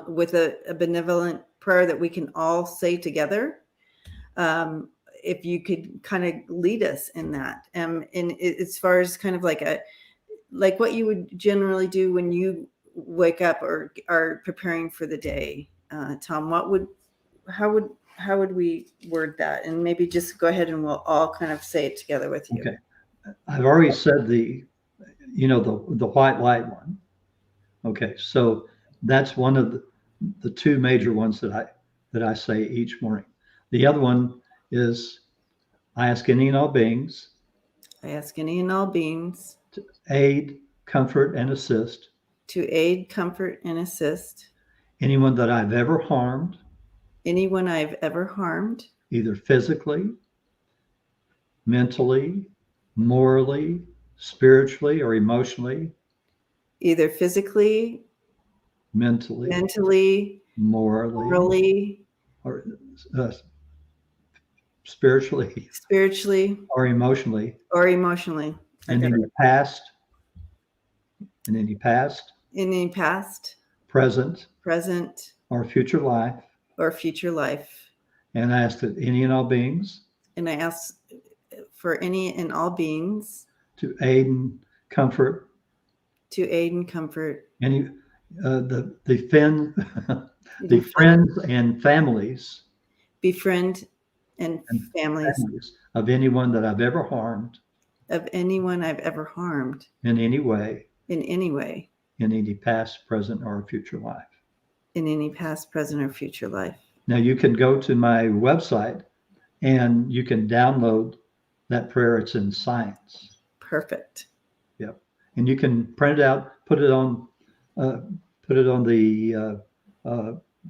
with a benevolent prayer that we can all say together. If you could kind of lead us in that, and as far as kind of like what you would generally do when you wake up or are preparing for the day, Tom, how would we word that? And maybe just go ahead and we'll all kind of say it together with you. Okay. I've already said the white light one. Okay, so that's one of the two major ones that I say each morning. The other one is, I ask any and all beings. I ask any and all beings to aid, comfort, and assist. To aid, comfort, and assist. Anyone that I've ever harmed. Anyone I've ever harmed. Either physically, mentally, morally, spiritually, or emotionally. Either physically, mentally, morally, or spiritually, or emotionally, in any past, present, or future life. And I ask that any and all beings. And I ask for any and all beings to aid and comfort. Any the friends and families. Befriend and families of anyone that I've ever harmed. In any way. In any past, present, or future life. Now you can go to my website and you can download that prayer. It's in science. Perfect. Yep. And you can print it out, put it on the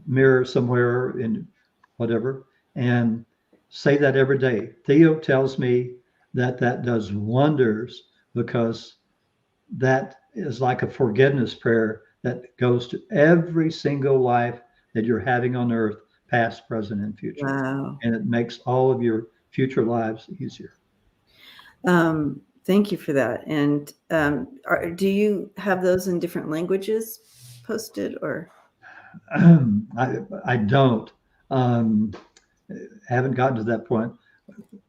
mirror somewhere in whatever, and say that every day. Theo tells me that does wonders, because that is like a forgiveness prayer that goes to every single life that you're having on earth, past, present, and future. Wow. And it makes all of your future lives easier. Thank you for that. And do you have those in different languages posted, or? I don't. Haven't gotten to that point.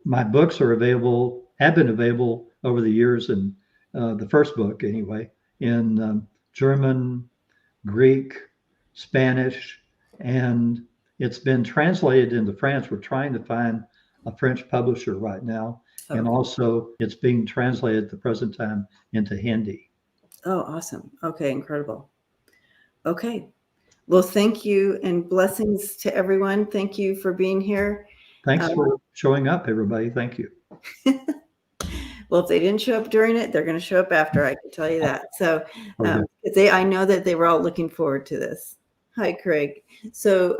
My books have been available over the years, and the first book anyway, in German, Greek, Spanish, and it's been translated into French. We're trying to find a French publisher right now. Okay. And also it's being translated at the present time into Hindi. Oh, awesome. Okay, incredible. Okay. Well, thank you, and blessings to everyone. Thank you for being here. Thanks for showing up, everybody. Thank you. Well, if they didn't show up during it, they're going to show up after, I can tell you that. So I know that they were all looking forward to this. Hi, Craig. So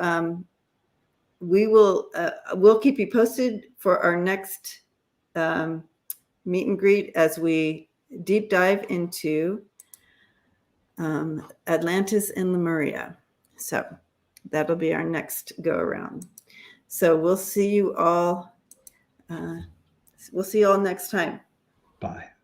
we'll keep you posted for our next meet and greet as we deep dive into Atlantis and Lemuria. So that'll be our next go around. So we'll see you all. We'll see you all next time. Bye.